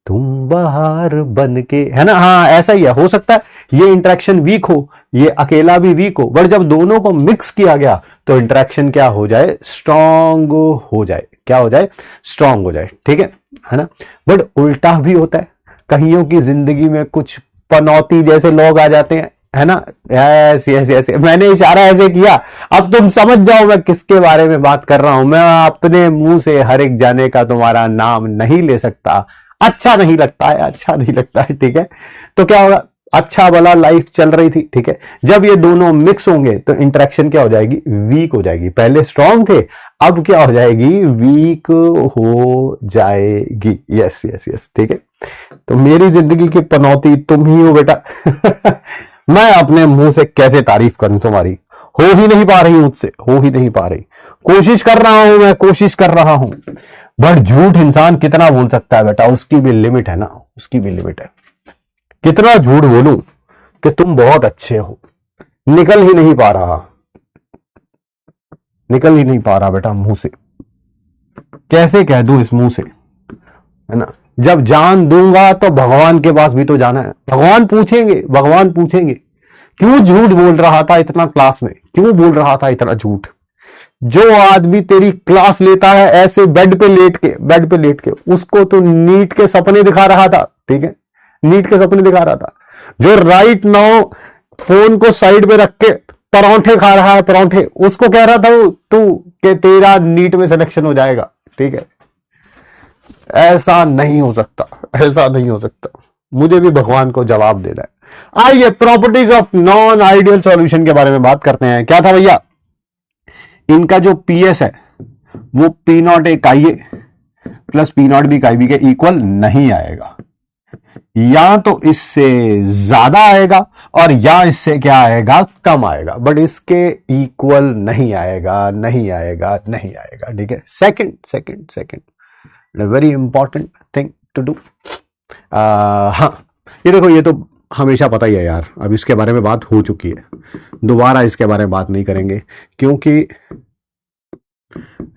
तुम बाहर बन के, है ना। हाँ ऐसा ही है, हो सकता है ये इंटरेक्शन वीक हो, ये अकेला भी वीक हो, बट जब दोनों को मिक्स किया गया तो इंटरेक्शन क्या हो जाए, स्ट्रांग हो जाए, क्या हो जाए, स्ट्रांग हो जाए। ठीक है ना। बट उल्टा भी होता है, कईयों की जिंदगी में कुछ पनौती जैसे लोग आ जाते हैं, है ना, ऐसे ऐसे ऐसे, मैंने इशारा ऐसे किया, अब तुम समझ जाओ मैं किसके बारे में बात कर रहा हूं। मैं अपने मुंह से हर एक जाने का तुम्हारा नाम नहीं ले सकता, अच्छा नहीं लगता है। ठीक है, तो क्या होगा, अच्छा भला लाइफ चल रही थी। ठीक है, जब ये दोनों मिक्स होंगे तो इंटरेक्शन क्या हो जाएगी, वीक हो जाएगी। पहले स्ट्रांग थे, अब क्या हो जाएगी, वीक हो जाएगी। यस यस यस, ठीक है। तो मेरी जिंदगी की पनौती तुम ही हो बेटा। मैं अपने मुंह से कैसे तारीफ करूं तुम्हारी, हो ही नहीं पा रही मुझसे, हो ही नहीं पा रही। कोशिश कर रहा हूं, बट झूठ इंसान कितना बोल सकता है बेटा, उसकी भी लिमिट है ना, उसकी भी लिमिट है। कितना झूठ बोलूं कि तुम बहुत अच्छे हो, निकल ही नहीं पा रहा बेटा मुंह से। कैसे कह दूं इस मुंह से, है ना। जब जान दूंगा तो भगवान के पास भी तो जाना है। भगवान पूछेंगे क्यों झूठ बोल रहा था इतना क्लास में, क्यों बोल रहा था इतना झूठ। जो आदमी तेरी क्लास लेता है ऐसे बेड पे लेट के उसको तो नीट के सपने दिखा रहा था। ठीक है, नीट के सपने दिखा रहा था। जो राइट नाउ फोन को साइड पे रख के परांठे खा रहा है, परांठे, उसको कह रहा था तू कि तेरा नीट में सिलेक्शन हो जाएगा। ठीक है, ऐसा नहीं हो सकता, मुझे भी भगवान को जवाब देना है। आइए properties of non ideal solution के बारे में बात करते हैं। क्या था भैया, इनका जो पीएस है वो P naught A chi A plus P naught B chi B के इक्वल नहीं आएगा, या तो इससे ज्यादा आएगा और या इससे क्या आएगा, कम आएगा, बट इसके इक्वल नहीं आएगा। ठीक है, second very important thing to do. हाँ, ये देखो, ये तो हमेशा पता ही है यार, अब इसके बारे में बात हो चुकी है, दोबारा इसके बारे में बात नहीं करेंगे, क्योंकि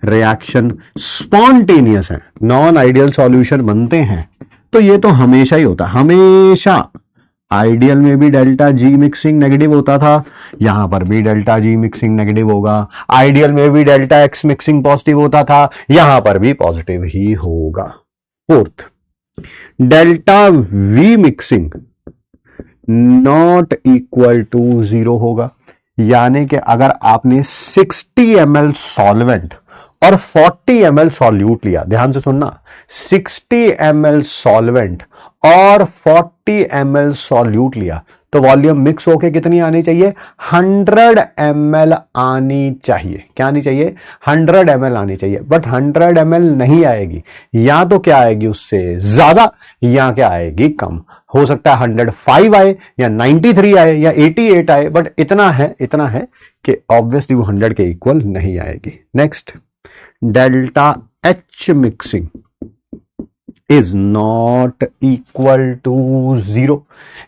रिएक्शन स्पॉन्टेनियस है, नॉन आइडियल सॉल्यूशन बनते हैं, तो ये तो हमेशा ही होता है, हमेशा। आइडियल में भी डेल्टा जी मिक्सिंग नेगेटिव होता था, यहां पर भी डेल्टा जी मिक्सिंग नेगेटिव होगा। आइडियल में भी डेल्टा एक्स मिक्सिंग पॉजिटिव होता था, यहां पर भी पॉजिटिव ही होगा। Fourth, delta V mixing not equal to 0 होगा। यानी कि अगर आपने 60 ml सॉल्वेंट और 40 ml सॉल्यूट लिया, ध्यान से सुनना, 60 ml सॉल्वेंट और 40 ml सॉल्यूट लिया, तो वॉल्यूम मिक्स होके कितनी आनी चाहिए? 100 ml आनी चाहिए। क्या आनी चाहिए? 100 ml आनी चाहिए। बट 100 ml नहीं आएगी, या तो क्या आएगी उससे ज्यादा, या क्या आएगी कम। हो सकता है 105 आए, या 93 आए, या 88 आए, बट इतना है कि ऑब्वियसली वो 100 के इक्वल नहीं आएगी। Next, delta H mixing is not equal to 0।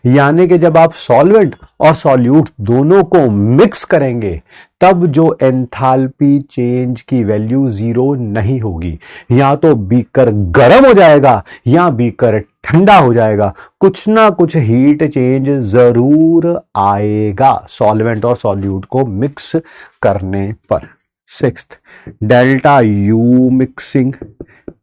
यानी कि जब आप सॉल्वेंट और सॉल्यूट दोनों को मिक्स करेंगे, तब जो एंथैल्पी चेंज की वैल्यू 0 नहीं होगी। या तो बीकर गर्म हो जाएगा, या बीकर ठंडा हो जाएगा, कुछ ना कुछ हीट चेंज जरूर आएगा सॉल्वेंट और सॉल्यूट को मिक्स करने पर। Sixth, delta U mixing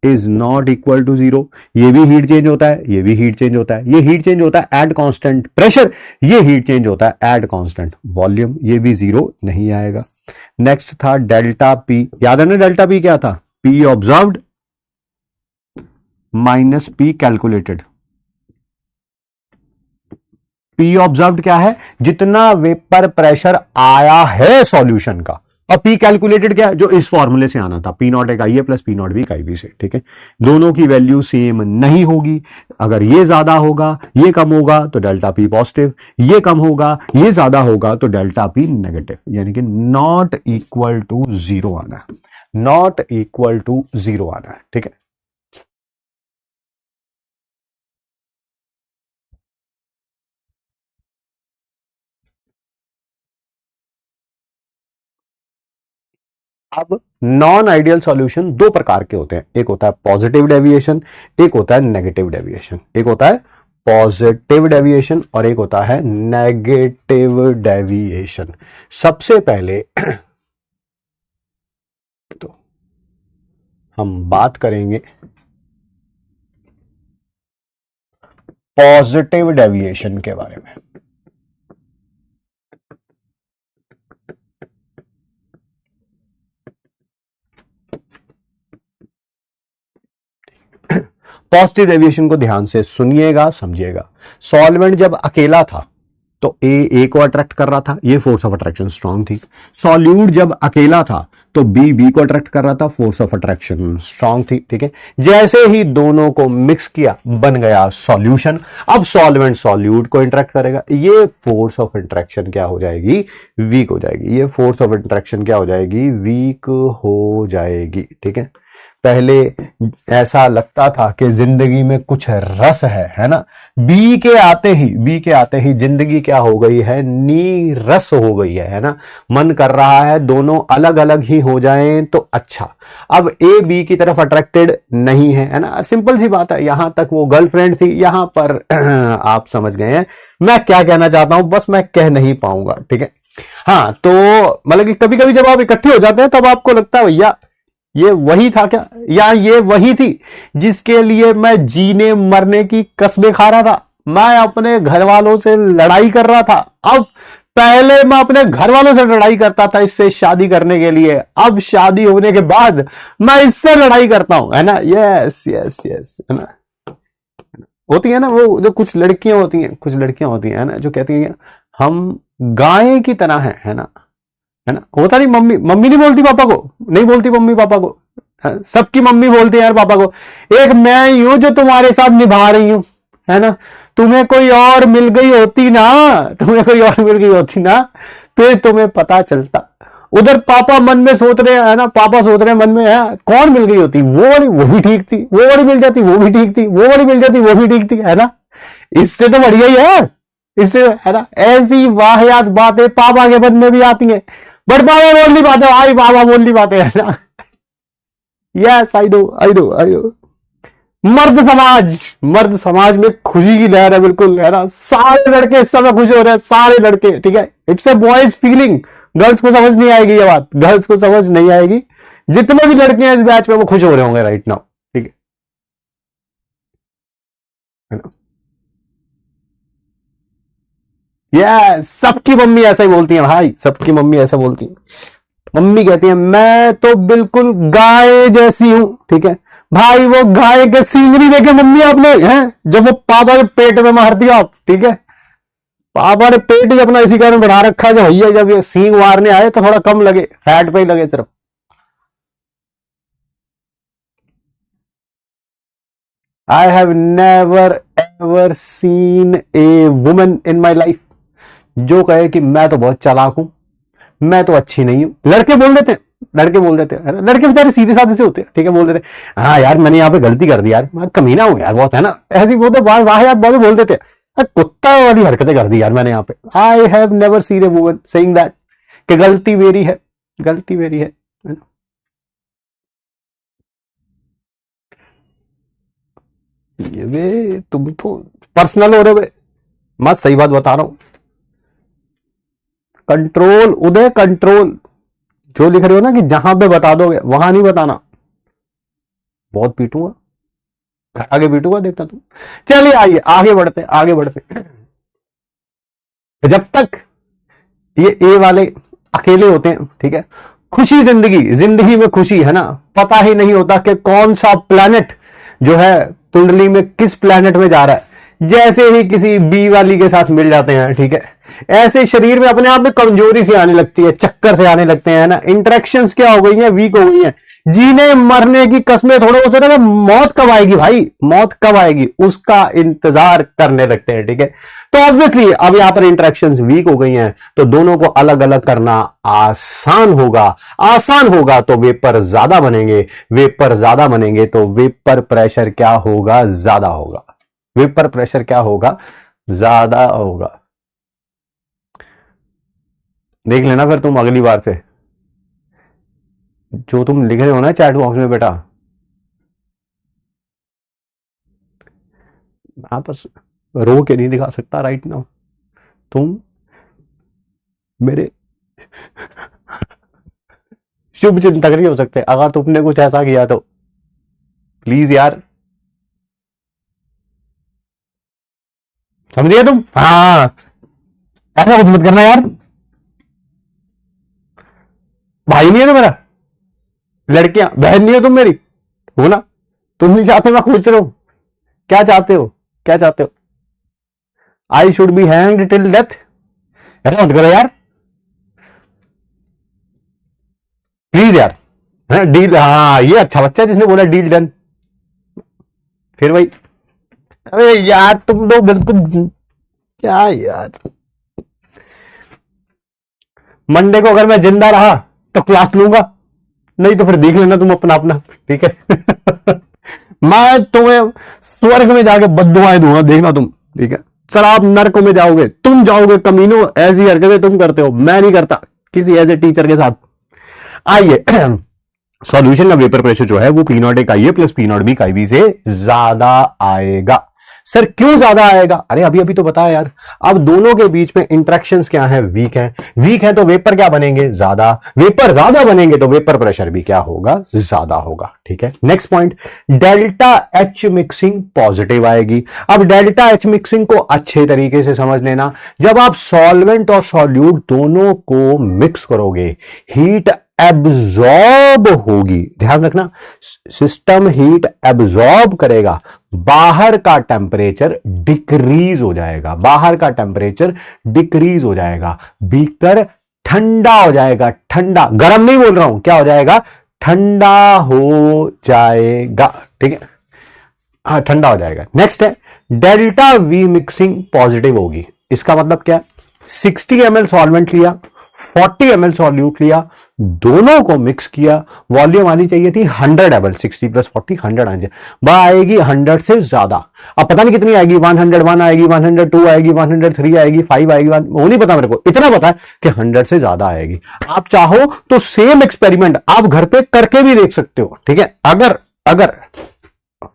is not equal to 0। ये भी हीट चेंज होता है, ये भी हीट चेंज होता है। ये हीट चेंज होता है एट कांस्टेंट प्रेशर, ये हीट चेंज होता है एट कांस्टेंट वॉल्यूम, ये भी 0 नहीं आएगा। नेक्स्ट था डेल्टा पी। याद है ना डेल्टा पी क्या था? P observed minus P calculated. P observed क्या है? जितना वेपर प्रेशर आया है सॉल्यूशन का, और पी कैलकुलेटेड क्या है? जो इस फॉर्मूले से आना था, पी नॉट एक आई ए प्लस पी नॉट भी एक आई बी से। ठीक है, दोनों की वैल्यू सेम नहीं होगी। अगर ये ज्यादा होगा, ये कम होगा, तो डेल्टा पी पॉजिटिव, ये कम होगा, ये ज्यादा होगा, तो डेल्टा पी नेगेटिव। यानी कि नॉट इक्वल टू 0 आना है, नॉट इक्वल टू 0 आना है। ठीक है, अब नॉन आइडियल सॉल्यूशन दो प्रकार के होते हैं, एक होता है पॉजिटिव डेविएशन, एक होता है नेगेटिव डेविएशन। एक होता है पॉजिटिव डेविएशन और एक होता है नेगेटिव डेविएशन। सबसे पहले तो हम बात करेंगे पॉजिटिव डेविएशन के बारे में। पॉजिटिव डेविएशन को ध्यान से सुनिएगा, समझिएगा। सॉल्वेंट जब अकेला था तो ए को अट्रैक्ट कर रहा था, ये फोर्स ऑफ अट्रैक्शन स्ट्रांग थी। सॉल्यूट जब अकेला था तो बी को अट्रैक्ट कर रहा था, फोर्स ऑफ अट्रैक्शन स्ट्रांग थी। ठीक है, जैसे ही दोनों को मिक्स किया बन गया सॉल्यूशन। अब सॉल्वेंट सॉल्यूट को इंटरेक्ट करेगा, ये फोर्स ऑफ इंटरेक्शन क्या हो जाएगी? वीक हो जाएगी। ये फोर्स ऑफ इंटरेक्शन क्या हो जाएगी? वीक हो जाएगी। ठीक है, पहले ऐसा लगता था कि जिंदगी में कुछ रस है ना। बी के आते ही जिंदगी क्या हो गई है? नीरस हो गई है ना। मन कर रहा है दोनों अलग अलग ही हो जाएं तो अच्छा। अब ए बी की तरफ अट्रैक्टेड नहीं है ना, सिंपल सी बात है। यहां तक वो गर्लफ्रेंड थी, यहां पर आप समझ गए हैं मैं क्या कहना चाहता हूं, बस मैं कह नहीं पाऊंगा। ठीक है, हाँ, तो मतलब कि कभी कभी जब आप इकट्ठे हो जाते हैं तब आपको लगता है भैया ये वही था क्या, या ये वही थी जिसके लिए मैं जीने मरने की कसमें खा रहा था। मैं अपने घर वालों से लड़ाई कर रहा था। अब पहले मैं अपने घर वालों से लड़ाई करता था इससे शादी करने के लिए, अब शादी होने के बाद मैं इससे लड़ाई करता हूं, है ना। यस यस यस, है ना। होती है ना वो जो कुछ लड़कियां होती हैं है ना, जो कहती हैं हम गाय की तरह है ना, है ना। होता नहीं, मम्मी नहीं बोलती पापा को, नहीं बोलती मम्मी पापा को, सबकी मम्मी बोलती है यार पापा को। एक मैं ही हूं जो तुम्हारे साथ निभा रही हूं, है ना। तुम्हें कोई और मिल गई होती ना, फिर तुम्हें पता चलता। उधर पापा मन में सोच रहे हैं, है ना, पापा सोच रहे हैं मन में, है कौन मिल गई होती, वो वाली, वो भी ठीक थी, वो वाली मिल जाती, वो भी ठीक थी, वो वाली मिल जाती, वो भी ठीक थी, है ना। इससे तो बढ़िया ही है, इससे, है ना। ऐसी वाहियात बातें पापा के मन में भी आती हैं, बट पापा बोल नहीं पाते, आई पापा बोल नहीं पाते, है ना। Yes I know I know I know. मर्द समाज में खुशी की लहर है, बिल्कुल है ना। सारे लड़के इस समय खुश हो रहे हैं, सारे लड़के, ठीक है। It's a boys feeling. Girls को समझ नहीं आएगी ये बात, गर्ल्स को समझ नहीं आएगी। जितने भी लड़के हैं इस बैच में वो खुश हो रहे होंगे राइट नाउ, ठीक है ना। यस, सबकी मम्मी ऐसा ही बोलती है भाई, सबकी मम्मी ऐसा बोलती है। मम्मी कहती है मैं तो बिल्कुल गाय जैसी हूं, ठीक है भाई। वो गाय के सींग नहीं देखे मम्मी आपने, हैं जब वो पापा के पेट में मारती हो आप, ठीक है। पापा ने पेट ही अपना इसी कारण बढ़ा रखा है कि भैया जब ये सींग मारने आए तो थोड़ा कम लगे, फैट पे ही लगे सिर्फ। I have never ever seen a woman in my life जो कहे कि मैं तो बहुत चालाक हूं, मैं तो अच्छी नहीं हूं। लड़के बोल देते हैं, लड़के बोल देते हैं, लड़के बेचारे सीधे साधे से होते हैं, ठीक है। बोल देते हैं हाँ यार मैंने यहाँ पे गलती कर दी यार, मैं कमीना हूं यार बहुत, है ना। ऐसी वो तो वाह यार बहुत बोल देते हैं, कुत्ता वाली हरकतें कर दी यार मैंने यहाँ पे। I have never seen a woman saying that कि गलती मेरी है, गलती मेरी है ना? ये वे तुम तो पर्सनल हो रहे हो, मैं सही बात बता रहा हूं। कंट्रोल उदय, कंट्रोल। जो लिख रहे हो ना कि जहां पे बता दोगे वहां नहीं बताना, बहुत पीटूंगा, आगे पीटूंगा देखता तुम। चलिए आइए आगे बढ़ते, आगे बढ़ते। जब तक ये ए वाले अकेले होते हैं, ठीक है, खुशी जिंदगी, जिंदगी में खुशी है ना, पता ही नहीं होता कि कौन सा प्लैनेट जो है कुंडली में किस प्लैनेट में जा रहा है। जैसे ही किसी बी वाली के साथ मिल जाते हैं, ठीक है, ऐसे शरीर में अपने आप में कमजोरी सी आने लगती है, चक्कर से आने लगते हैं ना, इंटरेक्शंस क्या हो गई हैं, वीक हो गई हैं। जीने मरने की कस्में थोड़ा हो सकता है, मौत कब आएगी भाई, मौत कब आएगी उसका इंतजार करने लगते हैं, ठीक है। तो ऑब्वियसली अब यहां पर इंटरेक्शंस वीक हो गई हैं, तो दोनों को अलग अलग करना आसान होगा। आसान होगा तो वेपर ज्यादा बनेंगे, वेपर ज्यादा बनेंगे तो वेपर प्रेशर क्या होगा, ज्यादा होगा। वेपर प्रेशर क्या होगा, ज्यादा होगा। देख लेना फिर तुम अगली बार से जो तुम लिख रहे हो ना चैट बॉक्स में बेटा, बस रो के नहीं दिखा सकता राइट नाउ। तुम मेरे शुभ चिंतक नहीं हो सकते अगर तुमने कुछ ऐसा किया तो, प्लीज यार, समझिए तुम। हाँ ऐसा कुछ मत करना यार, भाई नहीं है तो मेरा, लड़कियां बहन नहीं हो तुम मेरी, हो ना। तुम नहीं चाहते मैं खुश रहूं, क्या चाहते हो, क्या चाहते हो। I should be hanged till death, ऐसा मत करो यार प्लीज यार। है डील, हाँ ये अच्छा बच्चा जिसने बोला डील डन। फिर भाई अरे यार तुम लोग बिल्कुल क्या यार। मंडे को अगर मैं जिंदा रहा तो क्लास लूंगा, नहीं तो फिर देख लेना तुम अपना अपना, ठीक है। मैं तुम्हें स्वर्ग में जाके बद्दुआएं दूंगा, देखना तुम, ठीक है। शराब नरक में जाओगे, तुम जाओगे कमीनो, ऐसी हरकतें तुम करते हो, मैं नहीं करता किसी ऐसे टीचर के साथ। आइए सॉल्यूशन का वेपर प्रेशर जो है वो पी नॉट ए का ए प्लस पी नॉट बी का बी से ज्यादा आएगा। सर क्यों ज्यादा आएगा, अरे अभी अभी तो बताया यार। अब दोनों के बीच में इंटरेक्शंस क्या है, वीक है, वीक है तो वेपर क्या बनेंगे, ज्यादा। वेपर ज्यादा बनेंगे तो वेपर प्रेशर भी क्या होगा, ज्यादा होगा, ठीक है। Next point, delta H mixing positive आएगी। अब डेल्टा एच मिक्सिंग को अच्छे तरीके से समझ लेना, जब आप सॉल्वेंट और सॉल्यूट दोनों को मिक्स करोगे हीट एब्जॉर्ब होगी, ध्यान रखना, सिस्टम हीट एब्जॉर्ब करेगा, बाहर का टेम्परेचर डिक्रीज हो जाएगा, बाहर का टेम्परेचर डिक्रीज हो जाएगा, बीकर ठंडा हो जाएगा, ठंडा, गर्म नहीं बोल रहा हूं, क्या हो जाएगा, ठंडा हो जाएगा, ठीक है, हाँ ठंडा हो जाएगा। नेक्स्ट है डेल्टा वी मिक्सिंग पॉजिटिव होगी। इसका मतलब क्या है, 60 ml सॉल्वेंट लिया, 40 ml सॉल्यूट लिया, दोनों को मिक्स किया, वॉल्यूम आनी चाहिए थी 100 ml, 60 प्लस 40 100 आनी चाहिए, वह आएगी 100 से ज्यादा। अब पता नहीं कितनी आएगी, 101 आएगी, 102 आएगी, 103 आएगी, 5 आएगी, वो नहीं पता मेरे को, इतना पता है कि 100 से ज्यादा आएगी। आप चाहो तो सेम एक्सपेरिमेंट आप घर पे करके भी देख सकते हो, ठीक है। अगर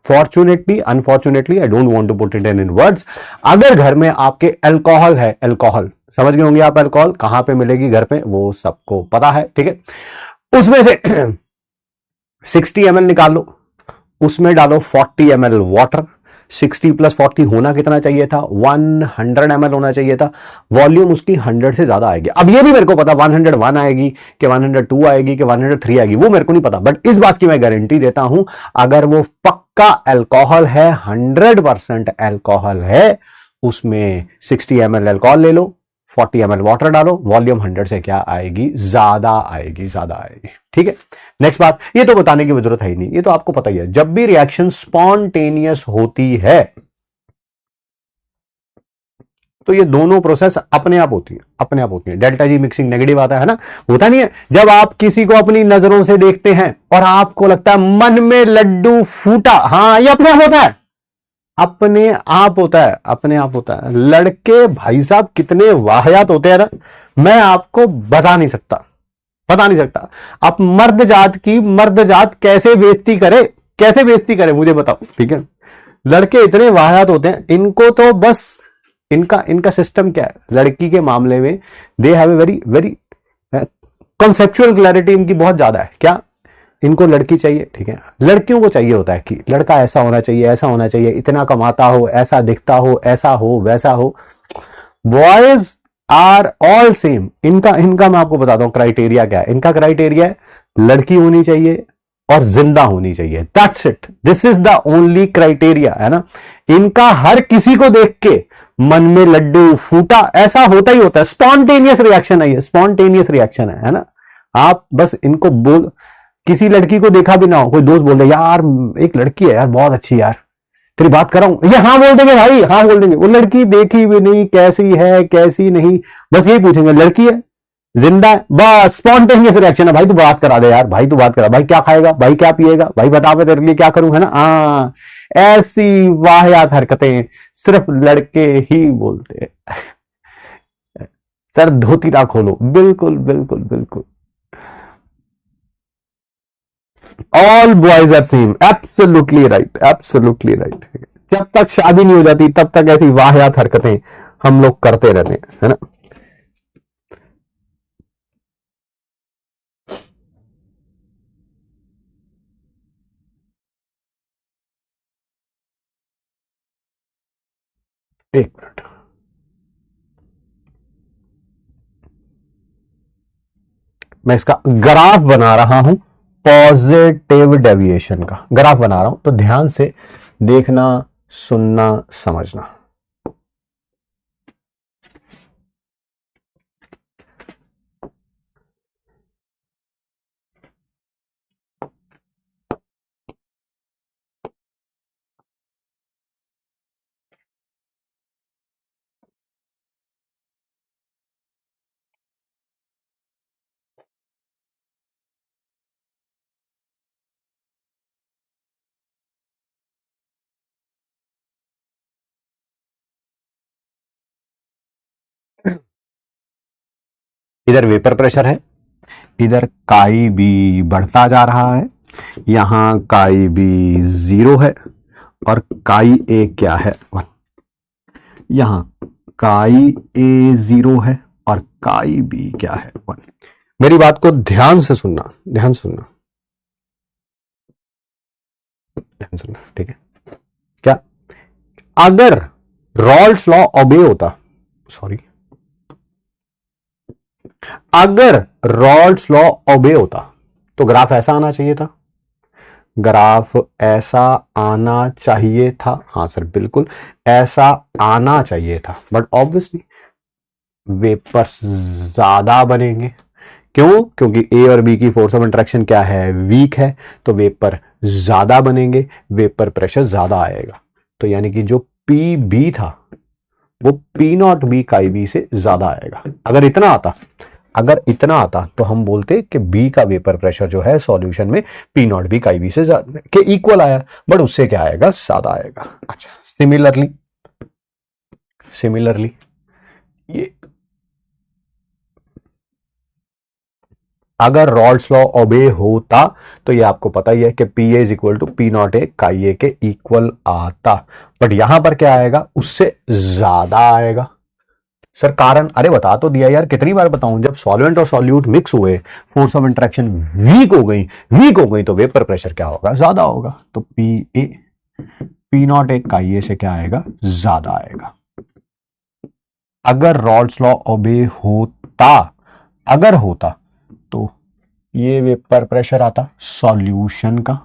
fortunately unfortunately, I don't want to put it in words, अगर घर में आपके अल्कोहल है, अल्कोहल समझ गए होंगे आप, अल्कोहल कहां पे मिलेगी घर पे, वो सबको पता है, ठीक है। उसमें से 60 ml निकाल लो, उसमें डालो 40 ml वाटर, 60 प्लस 40 होना कितना चाहिए था, 100 ml होना चाहिए था, वॉल्यूम उसकी 100 से ज्यादा आएगी। अब ये भी मेरे को पता 101 आएगी कि 102 आएगी कि 103 आएगी, वो मेरे को नहीं पता, बट इस बात की मैं गारंटी देता हूं, अगर वो पक्का अल्कोहल है, 100% अल्कोहल है, उसमें 60 ml अल्कोहल ले लो, 40 ml वाटर डालो, वॉल्यूम 100 से क्या आएगी, ज्यादा आएगी, ज्यादा आएगी, ठीक है। नेक्स्ट बात, ये तो बताने की जरूरत है ही नहीं, ये तो आपको पता ही है, जब भी रिएक्शन स्पॉन्टेनियस होती है तो ये दोनों प्रोसेस अपने आप होती है, अपने आप होती है। डेल्टा जी मिक्सिंग नेगेटिव आता है ना, होता नहीं है। जब आप किसी को अपनी नजरों से देखते हैं और आपको लगता है मन में लड्डू फूटा, हाँ ये अपने आप होता है, अपने आप होता है, अपने आप होता है। लड़के भाई साहब कितने वाहियात होते हैं ना, मैं आपको बता नहीं सकता, बता नहीं सकता। आप मर्द जात कैसे बेइज्जती करे, कैसे बेइज्जती करे मुझे बताओ, ठीक है। लड़के इतने वाहियात होते हैं, इनको तो बस इनका सिस्टम क्या है लड़की के मामले में, they have a very very conceptual clarity इनकी बहुत ज्यादा है। क्या इनको लड़की चाहिए, ठीक है। लड़कियों को चाहिए होता है कि लड़का ऐसा होना चाहिए, ऐसा होना चाहिए, इतना कमाता हो, ऐसा दिखता हो, ऐसा हो, वैसा हो। Boys are all same. इनका मैं आपको बताता हूं क्राइटेरिया क्या है। इनका क्राइटेरिया है लड़की होनी चाहिए और जिंदा होनी चाहिए, that's it, this is the only criteria, है ना। इनका हर किसी को देख के मन में लड्डू फूटा, ऐसा होता ही होता है, स्पॉन्टेनियस रिएक्शन है ये, स्पॉन्टेनियस रिएक्शन है ना। आप बस इनको बोल, किसी लड़की को देखा भी ना हो, कोई दोस्त बोल दे यार एक लड़की है यार बहुत अच्छी यार, तेरी बात कर रहा हूं, ये हाँ बोल देंगे भाई, हाँ बोल देंगे। वो लड़की देखी भी नहीं, कैसी है कैसी नहीं, बस यही पूछेंगे लड़की है, जिंदा है, बस स्पॉन्टेनियस रिएक्शन है। भाई तू बात करा दे यार, भाई तू बात करा, भाई क्या खाएगा, भाई क्या पिएगा, भाई बता मैं तेरे लिए क्या करूं, है ना। हाँ ऐसी वाहियात हरकतें सिर्फ लड़के ही बोलते हैं। सर धोती ना खोलो, बिल्कुल बिल्कुल बिल्कुल, all boys are same, absolutely right, absolutely right. जब तक शादी नहीं हो जाती तब तक ऐसी वाहियात हरकतें हम लोग करते रहते हैं, है ना। एक मिनट, मैं इसका ग्राफ बना रहा हूं, पॉजिटिव डेविएशन का ग्राफ बना रहा हूं, तो ध्यान से देखना, सुनना, समझना। इधर वेपर प्रेशर है, इधर काई बी बढ़ता जा रहा है, यहां काई बी 0 है और काई ए क्या है 1। यहां काई ए 0 है और काई बी क्या है 1। मेरी बात को ध्यान से सुनना, ध्यान से सुनना, ध्यान सुनना, ठीक है। क्या अगर रॉल्स लॉ ओबे होता, सॉरी, अगर रॉल्स लॉ ओबे होता तो ग्राफ ऐसा आना चाहिए था, ग्राफ ऐसा आना चाहिए था, हाँ सर बिल्कुल ऐसा आना चाहिए था, बट ऑब्वियसली वेपर्स ज्यादा बनेंगे। क्यों? क्योंकि ए और बी की फोर्स ऑफ इंटरेक्शन क्या है, वीक है, तो वेपर ज्यादा बनेंगे, वेपर प्रेशर ज्यादा आएगा। तो यानी कि जो पी बी था वो P naught B chi B से ज्यादा आएगा। अगर इतना आता, अगर इतना आता तो हम बोलते कि बी का वेपर प्रेशर जो है सॉल्यूशन में P naught B chi B से के इक्वल आया, बट उससे क्या आएगा, ज्यादा आएगा। अच्छा, सिमिलरली ये अगर रॉल्स लॉ ओबे होता तो ये आपको पता ही है कि P A is equal to P naught A chi A के इक्वल आता, बट यहां पर क्या आएगा, उससे ज्यादा आएगा। सर कारण, अरे बता तो दिया यार, कितनी बार बताऊं, जब सॉल्वेंट और सॉल्यूट मिक्स हुए, फोर्स ऑफ इंटरेक्शन वीक हो गई तो वेपर प्रेशर क्या होगा, ज्यादा होगा। तो पी नॉट ए काई ए से क्या आएगा, ज्यादा आएगा। अगर रॉल्स लॉ ओबे होता, अगर होता तो ये वेपर प्रेशर आता सॉल्यूशन का,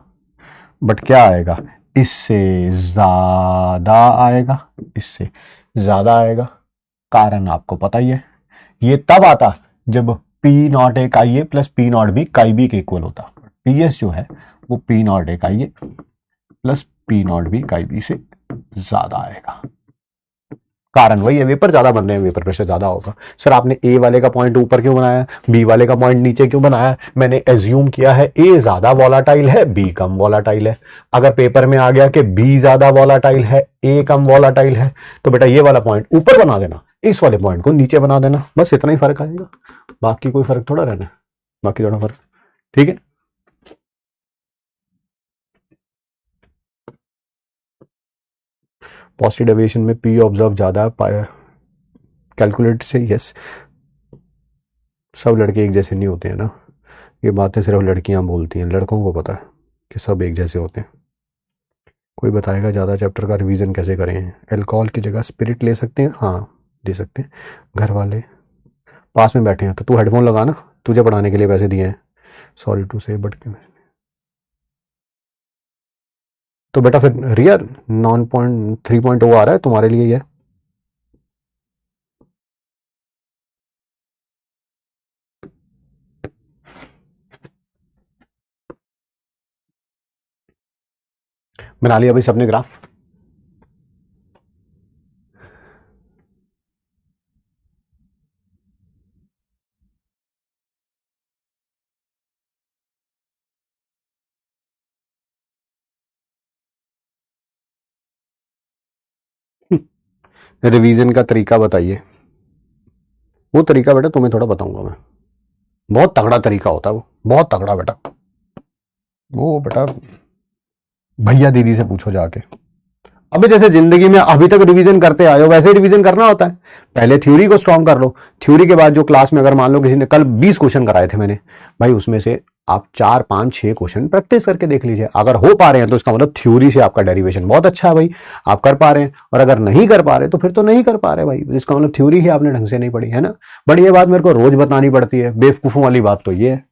बट क्या आएगा, इससे ज्यादा आएगा, इससे ज्यादा आएगा। कारण आपको पता ही है, ये तब आता जब P naught A chi A plus P naught B chi B के इक्वल होता। पी एस जो है वो P naught A chi A plus P naught B chi B से ज्यादा आएगा। कारण वही है, वेपर ज्यादा बन रहे हैं, वेपर प्रेशर ज्यादा होगा। सर आपने ए वाले का पॉइंट ऊपर क्यों बनाया, बी वाले का पॉइंट नीचे क्यों बनाया? मैंने एज्यूम किया है ए ज्यादा वॉलाटाइल है, बी कम वॉलाटाइल है। अगर पेपर में आ गया कि बी ज्यादा वॉलाटाइल है, ए कम वॉलाटाइल है, तो बेटा ये वाला पॉइंट ऊपर बना देना, इस वाले पॉइंट को नीचे बना देना, बस इतना ही फर्क आएगा, बाकी कोई फर्क थोड़ा रहना है, बाकी थोड़ा फर्क, ठीक है। पॉजिटिव डेविएशन में पी ऑब्जर्व ज्यादा कैलकुलेट से, यस। सब लड़के एक जैसे नहीं होते हैं ना, ये बातें सिर्फ लड़कियां बोलती हैं, लड़कों को पता है कि सब एक जैसे होते हैं। कोई बताएगा ज़्यादा चैप्टर का रिवीजन कैसे करें? अल्कोहल की जगह स्पिरिट ले सकते हैं, हाँ दे सकते हैं। घर वाले पास में बैठे हैं तो तू हेडफोन लगा ना, तुझे पढ़ाने के लिए पैसे दिए हैं, सॉरी टू से, बट तो बेटा फिर रियल 9.3.0 आ रहा है तुम्हारे लिए, ये बना लिया भाई सबने ग्राफ? रिवीजन का तरीका बताइए। वो तरीका बेटा तुम्हें थोड़ा बताऊंगा मैं, बहुत तगड़ा तरीका होता है वो, बहुत तगड़ा बेटा। वो बेटा भैया दीदी से पूछो जाके। अभी जैसे जिंदगी में अभी तक रिवीजन करते आए हो वैसे ही रिवीजन करना होता है। पहले थ्योरी को स्ट्रॉन्ग कर लो, थ्योरी के बाद जो क्लास में अगर मान लो किसी ने कल 20 क्वेश्चन कराए थे मैंने, भाई उसमें से आप 4 5 6 क्वेश्चन प्रैक्टिस करके देख लीजिए। अगर हो पा रहे हैं तो इसका मतलब थ्योरी से आपका डेरिवेशन बहुत अच्छा है भाई, आप कर पा रहे हैं। और अगर नहीं कर पा रहे तो फिर तो नहीं कर पा रहे भाई, इसका मतलब थ्योरी ही आपने ढंग से नहीं पढ़ी है ना। बट ये बात मेरे को रोज बतानी पड़ती है, बेवकूफों वाली बात तो ये है।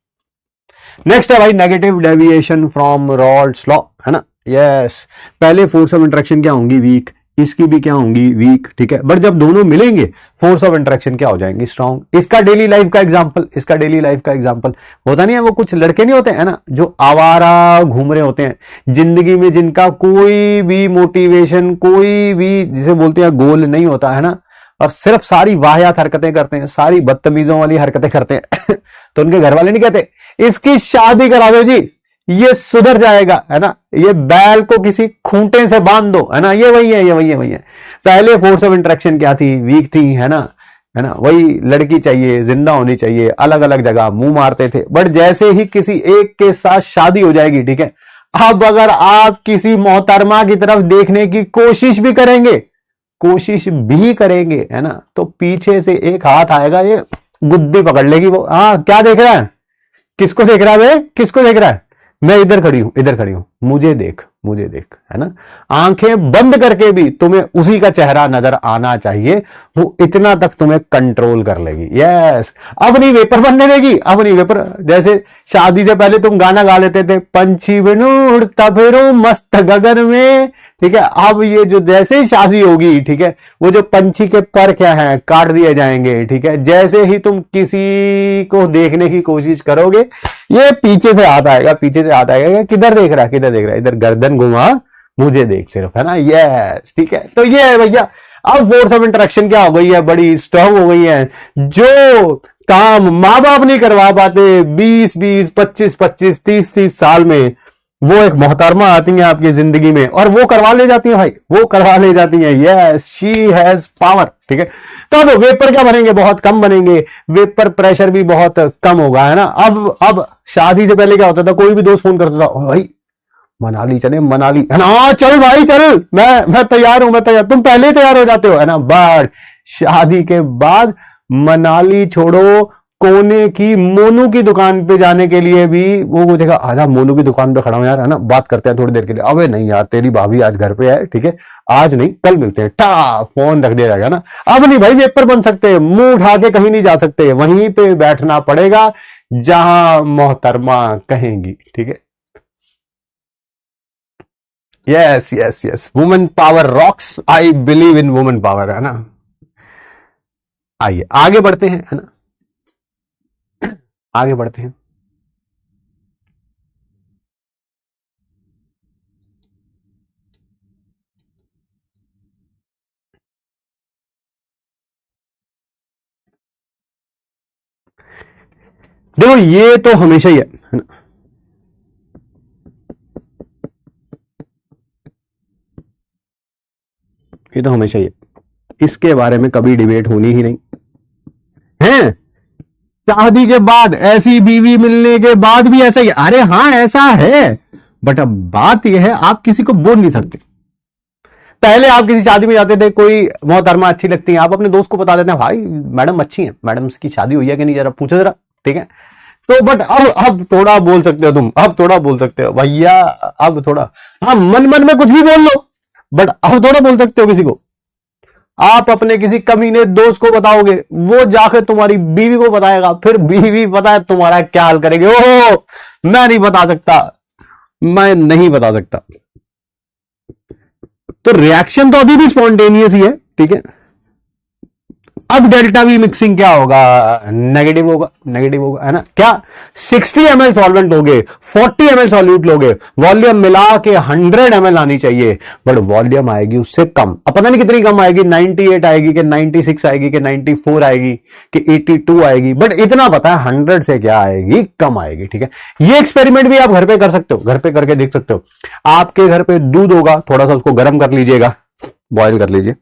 नेक्स्ट है भाई negative deviation from Rawls law, है ना। यस, पहले फोर्स ऑफ इंटरेक्शन क्या होंगी, वीक, इसकी भी क्या होंगी, वीक, ठीक है। बट जब दोनों मिलेंगे फोर्स ऑफ इंटरेक्शन क्या हो जाएंगी, स्ट्रॉन्ग। इसका डेली लाइफ का एग्जांपल होता नहीं है, वो कुछ लड़के नहीं होते हैं ना जो आवारा घूम रहे होते हैं जिंदगी में, जिनका कोई भी मोटिवेशन, कोई भी जिसे बोलते हैं गोल नहीं होता है ना, और सिर्फ सारी वाहियात हरकतें करते हैं, सारी बदतमीजों वाली हरकतें करते हैं तो उनके घर वाले नहीं कहते इसकी शादी करा दो जी, ये सुधर जाएगा, है ना, ये बैल को किसी खूंटे से बांध दो, है ना। ये वही है। पहले फोर्स ऑफ इंटरेक्शन क्या थी, वीक थी, है ना। वही लड़की चाहिए, जिंदा होनी चाहिए, अलग अलग जगह मुंह मारते थे। बट जैसे ही किसी एक के साथ शादी हो जाएगी, ठीक है, अब अगर आप किसी मोहतरमा की तरफ देखने की कोशिश भी करेंगे, है ना, तो पीछे से एक हाथ आएगा, ये गुद्दी पकड़ लेगी वो, हाँ क्या देख रहा है, किसको देख रहा है, मैं इधर खड़ी हूं, मुझे देख, है ना। आंखें बंद करके भी तुम्हें उसी का चेहरा नजर आना चाहिए, वो इतना तक तुम्हें कंट्रोल कर लेगी। यस, अब नहीं वेपर बनने देगी, अब नहीं वेपर। जैसे शादी से पहले तुम गाना गा लेते थे, पंछी बिनु उड़ता फिरूं मस्त गगन में, ठीक है। अब ये जो जैसे ही शादी होगी, ठीक है, वो जो पंछी के पर क्या है काट दिए जाएंगे, ठीक है। जैसे ही तुम किसी को देखने की कोशिश करोगे, ये पीछे से हाथ आएगा, किधर देख रहा है, इधर गर्दन घुमा, मुझे देख सिर्फ, है ना। यस, ठीक है। तो ये है भैया, अब फोर्स ऑफ इंटरेक्शन क्या हो गई है, बड़ी स्ट्रांग हो गई है। जो काम माँ बाप नहीं करवा पाते, 20-20, 25-25, 30-30 साल में वो एक मोहतरमा आती है आपकी जिंदगी में और वो करवा ले जाती है भाई, वो करवा ले जाती है। यस, शी हैज पावर, ठीक है। तो अब वेपर क्या बनेंगे, बहुत कम बनेंगे, वेपर प्रेशर भी बहुत कम होगा, है ना। अब शादी से पहले क्या होता था, कोई भी दोस्त फोन करता था, "ओ भाई मनाली चले, मनाली, है ना, हाँ चल भाई चल, मैं तैयार हूं, मैं तैयार"। तुम पहले ही तैयार हो जाते हो, है ना। बट शादी के बाद मनाली छोड़ो, कोने की मोनू की दुकान पे जाने के लिए भी वो बोलेगा, आजा मोनू की दुकान पे खड़ा हूं यार, है ना, बात करते हैं थोड़ी देर के लिए। अबे नहीं यार, तेरी भाभी आज घर पे है, ठीक है, आज नहीं कल मिलते हैं, टा फोन रख दिया जाएगा ना। अब नहीं भाई वेपर बन सकते, मुंह उठा के कहीं नहीं जा सकते, वहीं पे बैठना पड़ेगा जहां मोहतरमा कहेंगी, ठीक है। Yes yes yes, women power rocks, I believe in women power, है ना। आइए आगे बढ़ते हैं, है ना, आगे बढ़ते हैं। देखो ये तो हमेशा ही है ना, ये तो हमेशा ही है, इसके बारे में कभी डिबेट होनी ही नहीं है। शादी के बाद ऐसी बीवी मिलने के बाद भी ऐसा ही, अरे हाँ ऐसा है, बट अब बात यह है आप किसी को बोल नहीं सकते। पहले आप किसी शादी में जाते थे, कोई मोहतरमा अच्छी लगती है, आप अपने दोस्त को बता देते हैं, भाई मैडम अच्छी है, मैडम की शादी हुई है कि नहीं, जरा पूछो जरा, ठीक है। तो बट अब थोड़ा बोल सकते हो तुम, अब थोड़ा बोल सकते हो भैया, अब थोड़ा, हाँ मन मन में कुछ भी बोल लो, बट अब थोड़ा बोल सकते हो किसी को। आप अपने किसी कमीने दोस्त को बताओगे, वो जाकर तुम्हारी बीवी को बताएगा, फिर बीवी पता है तुम्हारा क्या हाल करेगी। ओहो, मैं नहीं बता सकता, मैं नहीं बता सकता। तो रिएक्शन तो अभी भी स्पॉन्टेनियस ही है, ठीक है। अब डेल्टा वी मिक्सिंग क्या होगा, नेगेटिव होगा, नेगेटिव होगा, है ना। क्या 60 ml सॉल्वेंट लोगे, 40 ml सॉल्यूट लोगे, वॉल्यूम मिला के 100 ml आनी चाहिए, बट वॉल्यूम आएगी उससे कम। अब पता नहीं कितनी कम आएगी, 98 आएगी कि 96 आएगी कि 94 आएगी कि 82 आएगी, बट इतना पता है 100 से क्या आएगी, कम आएगी, ठीक है। ये एक्सपेरिमेंट भी आप घर पे कर सकते हो, घर पे करके देख सकते हो। आपके घर पे दूध होगा, थोड़ा सा उसको गर्म कर लीजिएगा, बॉयल कर लीजिए,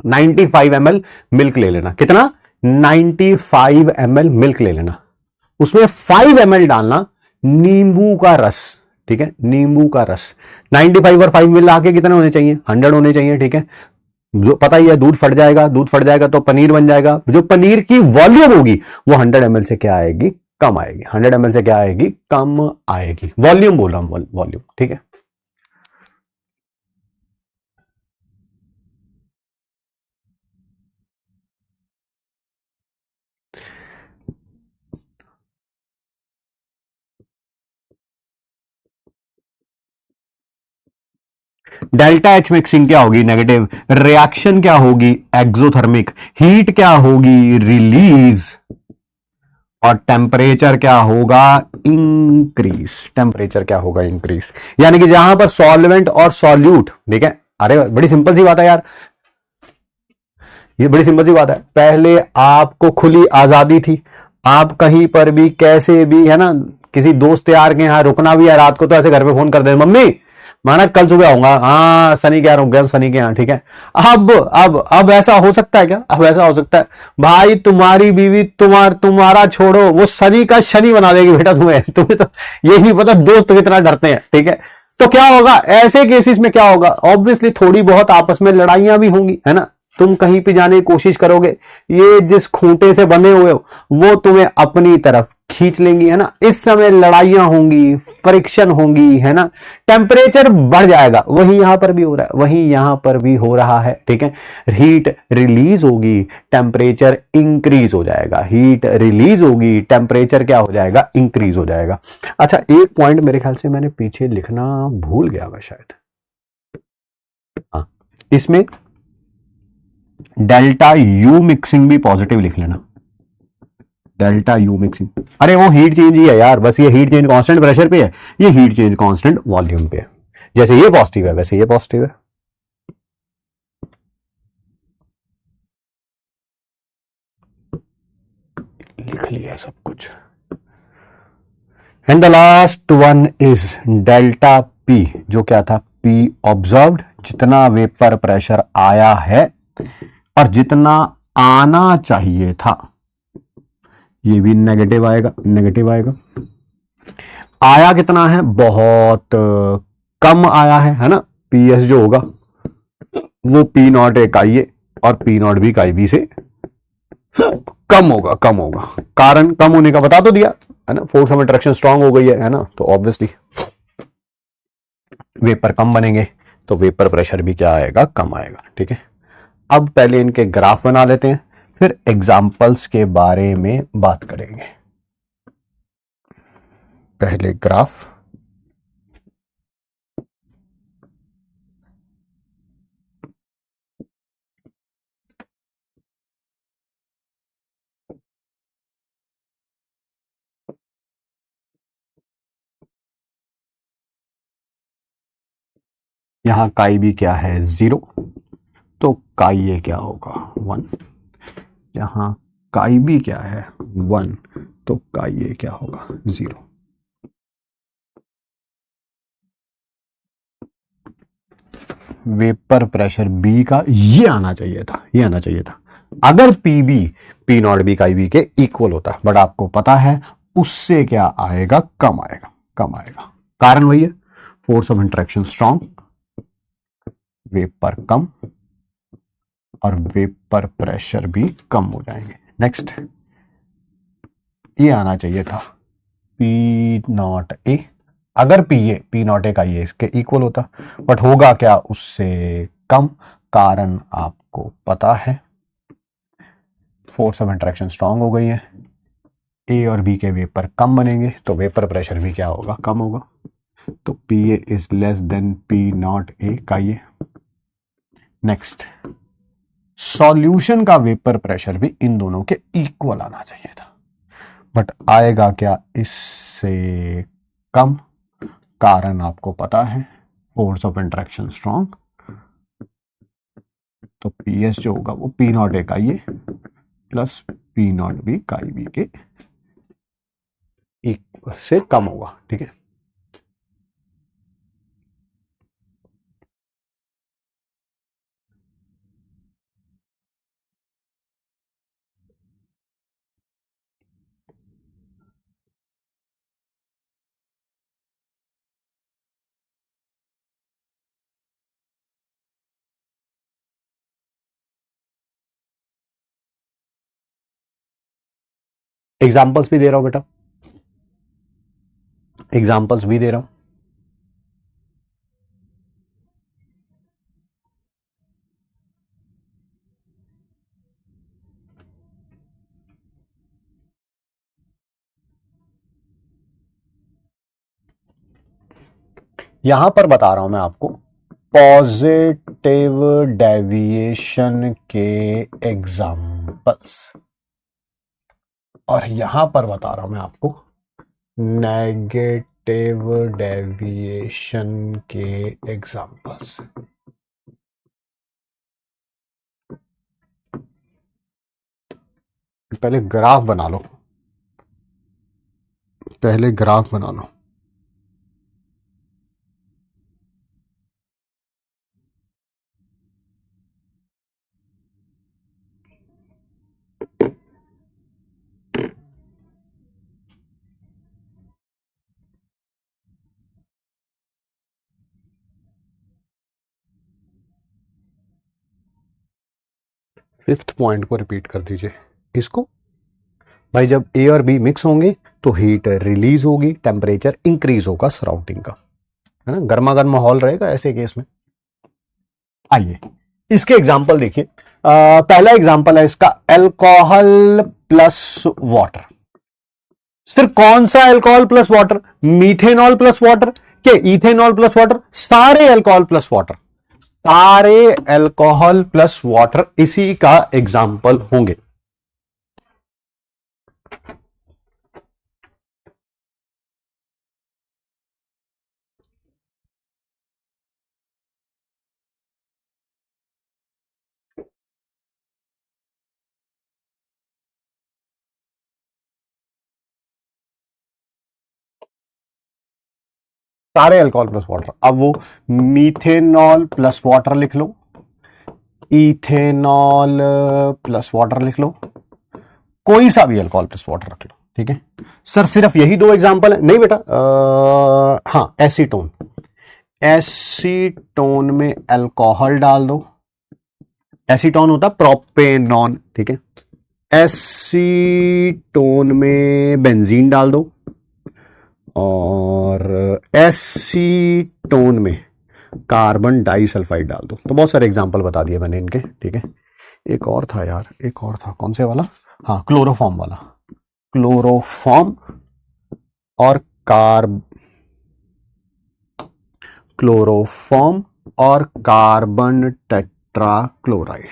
95 ml मिल्क ले लेना। कितना, 95 ml मिल्क ले लेना, उसमें 5 ml डालना नींबू का रस, ठीक है, नींबू का रस। 95 और 5 मिला के कितने होने चाहिए, 100 होने चाहिए, ठीक है। जो पता ही है दूध फट जाएगा, दूध फट जाएगा तो पनीर बन जाएगा, जो पनीर की वॉल्यूम होगी वो 100 ml से क्या आएगी, कम आएगी। 100 ml से क्या आएगी, कम आएगी। वॉल्यूम बोल रहा हूं, वॉल्यूम, ठीक है। डेल्टा एच मिक्सिंग क्या होगी, नेगेटिव। रिएक्शन क्या होगी, एक्सोथर्मिक। हीट क्या होगी, रिलीज। और टेम्परेचर क्या होगा, इंक्रीज। टेम्परेचर क्या होगा, इंक्रीज। यानी कि जहां पर सॉल्वेंट और सॉल्यूट, ठीक है, अरे बड़ी सिंपल सी बात है यार, ये बड़ी सिंपल सी बात है। पहले आपको खुली आजादी थी, आप कहीं पर भी कैसे भी, है ना, किसी दोस्त यार के यहां रुकना भी है रात को तो ऐसे घर पे फोन कर दे, मम्मी माना कल सुबह आऊंगा, हाँ सनी के यहाँ रुक गया, सनी के यहाँ, ठीक है। अब ऐसा हो सकता है क्या, अब ऐसा हो सकता है, भाई तुम्हारी बीवी तुम्हारा छोड़ो, वो सनी का शनि बना देगी बेटा तुम्हें। तुम्हें तो ये नहीं पता दोस्त कितना डरते हैं, ठीक है। तो क्या होगा ऐसे केसेस में, क्या होगा, ऑब्वियसली थोड़ी बहुत आपस में लड़ाइयां भी होंगी, है ना। तुम कहीं पे जाने की कोशिश करोगे, ये जिस खूंटे से बने हुए हो वो तुम्हें अपनी तरफ खींच लेंगी, है ना। इस समय लड़ाइयां होंगी, फ्रिक्शन होंगी, है ना। टेम्परेचर बढ़ जाएगा, वही यहां पर भी हो रहा है, वही यहां पर भी हो रहा है, ठीक है। हीट रिलीज होगी, टेम्परेचर इंक्रीज हो जाएगा। हीट रिलीज होगी, टेम्परेचर क्या हो जाएगा, इंक्रीज हो जाएगा। अच्छा एक पॉइंट मेरे ख्याल से मैंने पीछे लिखना भूल गया मैं शायद, हाँ, इसमें डेल्टा यू मिक्सिंग भी पॉजिटिव लिख लेना। डेल्टा यू मिक्सिंग, अरे वो हीट चेंज ही है यार, बस ये हीट चेंज कांस्टेंट प्रेशर पे है, ये हीट चेंज कांस्टेंट वॉल्यूम पे है। जैसे ये पॉजिटिव है वैसे ये पॉजिटिव है। लिख लिया सब कुछ। And the last one is delta P, जो क्या था, पी ऑब्जर्व्ड, जितना वेपर प्रेशर आया है और जितना आना चाहिए था, ये भी नेगेटिव आएगा, नेगेटिव आएगा। आया कितना है, बहुत कम आया है ना। पी एस जो होगा वो पी नॉट एक आई ए और पी नॉट भी इकाई बी से कम होगा, कम होगा। कारण कम होने का बता तो दिया है ना, फोर्स ऑफ इंटरेक्शन स्ट्रांग हो गई है ना, तो ऑब्वियसली वेपर कम बनेंगे, तो वेपर प्रेशर भी क्या आएगा, कम आएगा। ठीक है, अब पहले इनके ग्राफ बना लेते हैं, फिर एग्जाम्पल्स के बारे में बात करेंगे। पहले ग्राफ, यहां काई भी क्या है, 0, तो काई ए क्या होगा, 1। यहां काई भी क्या है, 1, तो काई ए क्या होगा, 0। वेपर प्रेशर बी का ये आना चाहिए था, ये आना चाहिए था अगर P B P naught B chi B के इक्वल होता, बट आपको पता है उससे क्या आएगा, कम आएगा, कम आएगा। कारण वही है, force of interaction strong, vapour कम और वेपर प्रेशर भी कम हो जाएंगे। नेक्स्ट, ये आना चाहिए था पी नॉट ए, अगर पी नॉट ए का ये इसके इक्वल होता, बट होगा क्या, उससे कम। कारण आपको पता है, फोर्स ऑफ इंटरेक्शन स्ट्रांग हो गई है, ए और बी के वेपर कम बनेंगे, तो वेपर प्रेशर भी क्या होगा, कम होगा। तो P A is less than P naught ए का ये। नेक्स्ट, सॉल्यूशन का वेपर प्रेशर भी इन दोनों के इक्वल आना चाहिए था, बट आएगा क्या, इससे कम। कारण आपको पता है, फोर्स ऑफ इंटरेक्शन स्ट्रांग, तो पी एस जो होगा वो पी नॉट ए का ये प्लस पी नॉट बी का बी के इक्वल से कम होगा। ठीक है, एग्जाम्पल्स भी दे रहा हूं बेटा, एग्जाम्पल्स भी दे रहा हूं। यहां पर बता रहा हूं मैं आपको पॉजिटिव डेविएशन के एग्जाम्पल्स, और यहां पर बता रहा हूं मैं आपको नेगेटिव डेविएशन के एग्जाम्पल्स। पहले ग्राफ बना लो, पहले ग्राफ बना लो। फिफ्थ पॉइंट को रिपीट कर दीजिए इसको। भाई जब ए और बी मिक्स होंगे तो हीट रिलीज होगी, टेम्परेचर इंक्रीज होगा सराउंडिंग का, है ना, गर्मा गर्म माहौल रहेगा ऐसे केस में। आइए इसके एग्जाम्पल देखिए। पहला एग्जाम्पल है इसका, अल्कोहल प्लस वाटर। सिर्फ कौन सा alcohol plus water, methanol plus water के इथेनॉल प्लस वाटर, सारे अल्कोहल प्लस वाटर, सारे अल्कोहल प्लस वाटर इसी का एग्जाम्पल होंगे। सारे अल्कोहल प्लस वाटर। अब वो मीथेनॉल प्लस वाटर लिख लो, इथेनॉल प्लस वाटर लिख लो, कोई सा भी अल्कोहल प्लस वाटर रख लो, ठीक है। सर सिर्फ यही दो एग्जांपल है? नहीं बेटा, हाँ एसीटोन, एसीटोन में अल्कोहल डाल दो, एसीटोन होता प्रोपेनॉन, ठीक है। एसीटोन में बेंजीन डाल दो और एसीटोन में कार्बन डाइसल्फाइड डाल दो। तो बहुत सारे एग्जांपल बता दिए मैंने इनके, ठीक है। एक और था यार, एक और था, कौन से वाला, हाँ क्लोरोफॉर्म वाला, क्लोरोफॉर्म और कार्ब क्लोरोफॉर्म और कार्बन टेट्राक्लोराइड।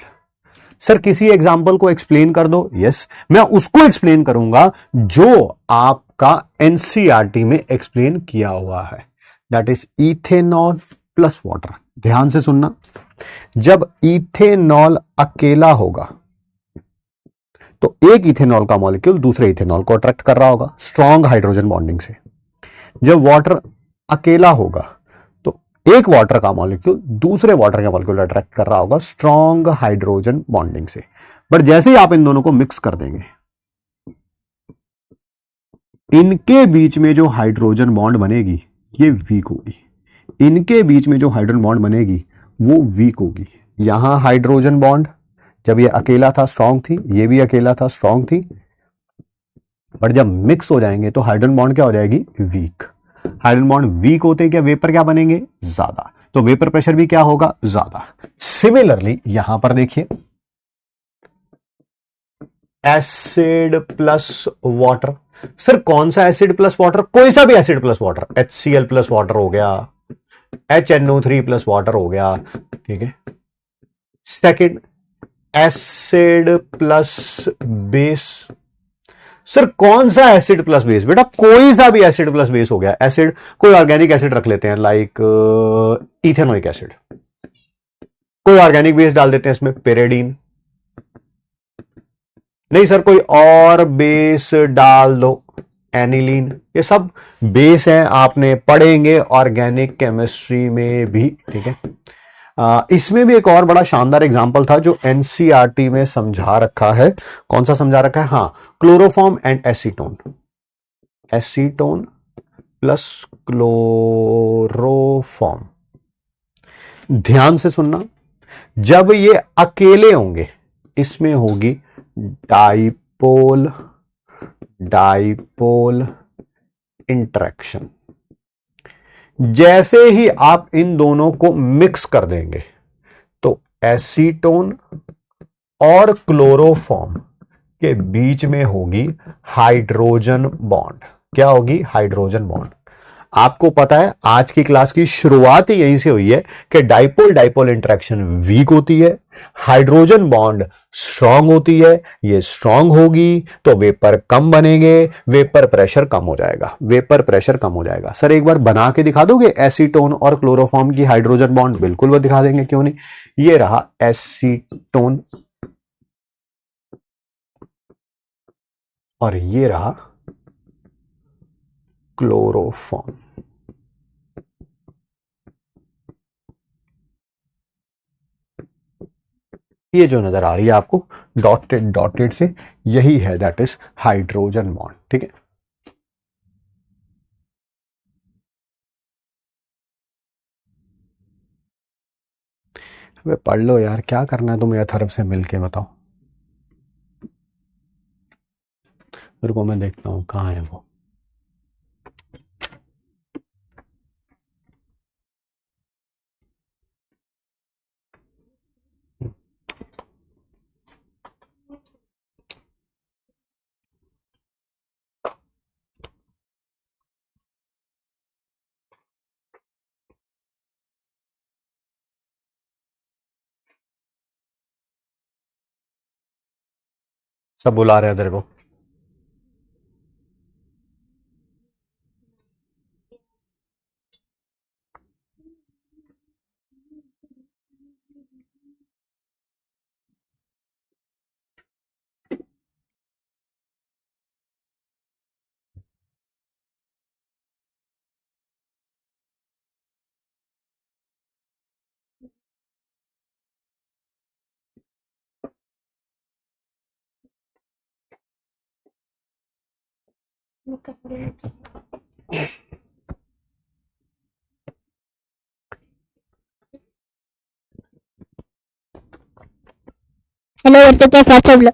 सर किसी एग्जाम्पल को एक्सप्लेन कर दो। यस, मैं उसको एक्सप्लेन करूंगा जो आपका एनसीईआरटी में एक्सप्लेन किया हुआ है, that is ethanol plus water. ध्यान से सुनना, जब इथेनॉल अकेला होगा तो एक इथेनॉल का मॉलिक्यूल दूसरे इथेनॉल को अट्रैक्ट कर रहा होगा स्ट्रॉन्ग हाइड्रोजन बॉन्डिंग से। जब वाटर अकेला होगा तो एक वाटर का मॉलिक्यूल दूसरे वाटर का मॉलिक्यूल अट्रैक्ट कर रहा होगा स्ट्रॉन्ग हाइड्रोजन बॉन्डिंग से। बट जैसे ही आप इन दोनों को मिक्स कर देंगे, इनके बीच में जो हाइड्रोजन बॉन्ड बनेगी ये वीक होगी, इनके बीच में जो हाइड्रोजन बॉन्ड बनेगी वो वीक होगी। यहां हाइड्रोजन बॉन्ड जब ये अकेला था स्ट्रॉन्ग थी, ये भी अकेला था स्ट्रॉन्ग थी, बट जब मिक्स हो जाएंगे तो हाइड्रोजन बॉन्ड क्या हो जाएगी, वीक। हाइड्रोजन बॉन्ड वीक होते क्या वेपर क्या बनेंगे, ज्यादा, तो वेपर प्रेशर भी क्या होगा, ज्यादा। सिमिलरली यहां पर देखिए, एसिड प्लस वाटर। सर कौन सा एसिड प्लस वाटर, कोई सा भी acid plus water, HCl plus water हो गया, HNO3 प्लस वाटर हो गया, ठीक है। Second, acid plus base. Sir कौन सा एसिड प्लस बेस, बेटा कोई सा भी एसिड प्लस बेस हो गया। एसिड, कोई ऑर्गेनिक एसिड रख लेते हैं, लाइक इथेनोइक एसिड, कोई ऑर्गेनिक बेस डाल देते हैं इसमें, पेरेडीन। नहीं सर कोई और बेस डाल दो, एनिलीन। ये सब बेस है, आपने पढ़ेंगे ऑर्गेनिक केमिस्ट्री में भी, ठीक है। इसमें भी एक और बड़ा शानदार एग्जांपल था जो एनसीईआरटी में समझा रखा है। कौन सा समझा रखा है, हाँ, chloroform and acetone, acetone plus chloroform. ध्यान से सुनना, जब ये अकेले होंगे इसमें होगी डाइपोल डाइपोल इंटरेक्शन। जैसे ही आप इन दोनों को मिक्स कर देंगे तो एसीटोन और क्लोरोफॉर्म के बीच में होगी हाइड्रोजन बॉन्ड। क्या होगी, हाइड्रोजन बॉन्ड। आपको पता है आज की क्लास की शुरुआत ही यहीं से हुई है कि डाइपोल डाइपोल इंटरेक्शन वीक होती है, हाइड्रोजन बॉन्ड स्ट्रांग होती है। ये स्ट्रांग होगी तो वेपर कम बनेंगे, वेपर प्रेशर कम हो जाएगा, वेपर प्रेशर कम हो जाएगा। सर एक बार बना के दिखा दोगे एसीटोन और क्लोरोफॉर्म की हाइड्रोजन बॉन्ड? बिल्कुल वो दिखा देंगे, क्यों नहीं। ये रहा एसीटोन और ये रहा क्लोरोफॉर्म। ये जो नजर आ रही है आपको डॉटेड डॉटेड से, यही है दैट इज हाइड्रोजन बॉन्ड, ठीक है। वे पढ़ लो यार, क्या करना है तुम्हें अथर्व से मिलके, बताओ। मेरे को, मैं देखता हूँ कहाँ है वो। सब बुला रहे हैं तेरे को। हेलो बच्चों, कैसे आप सब लोग?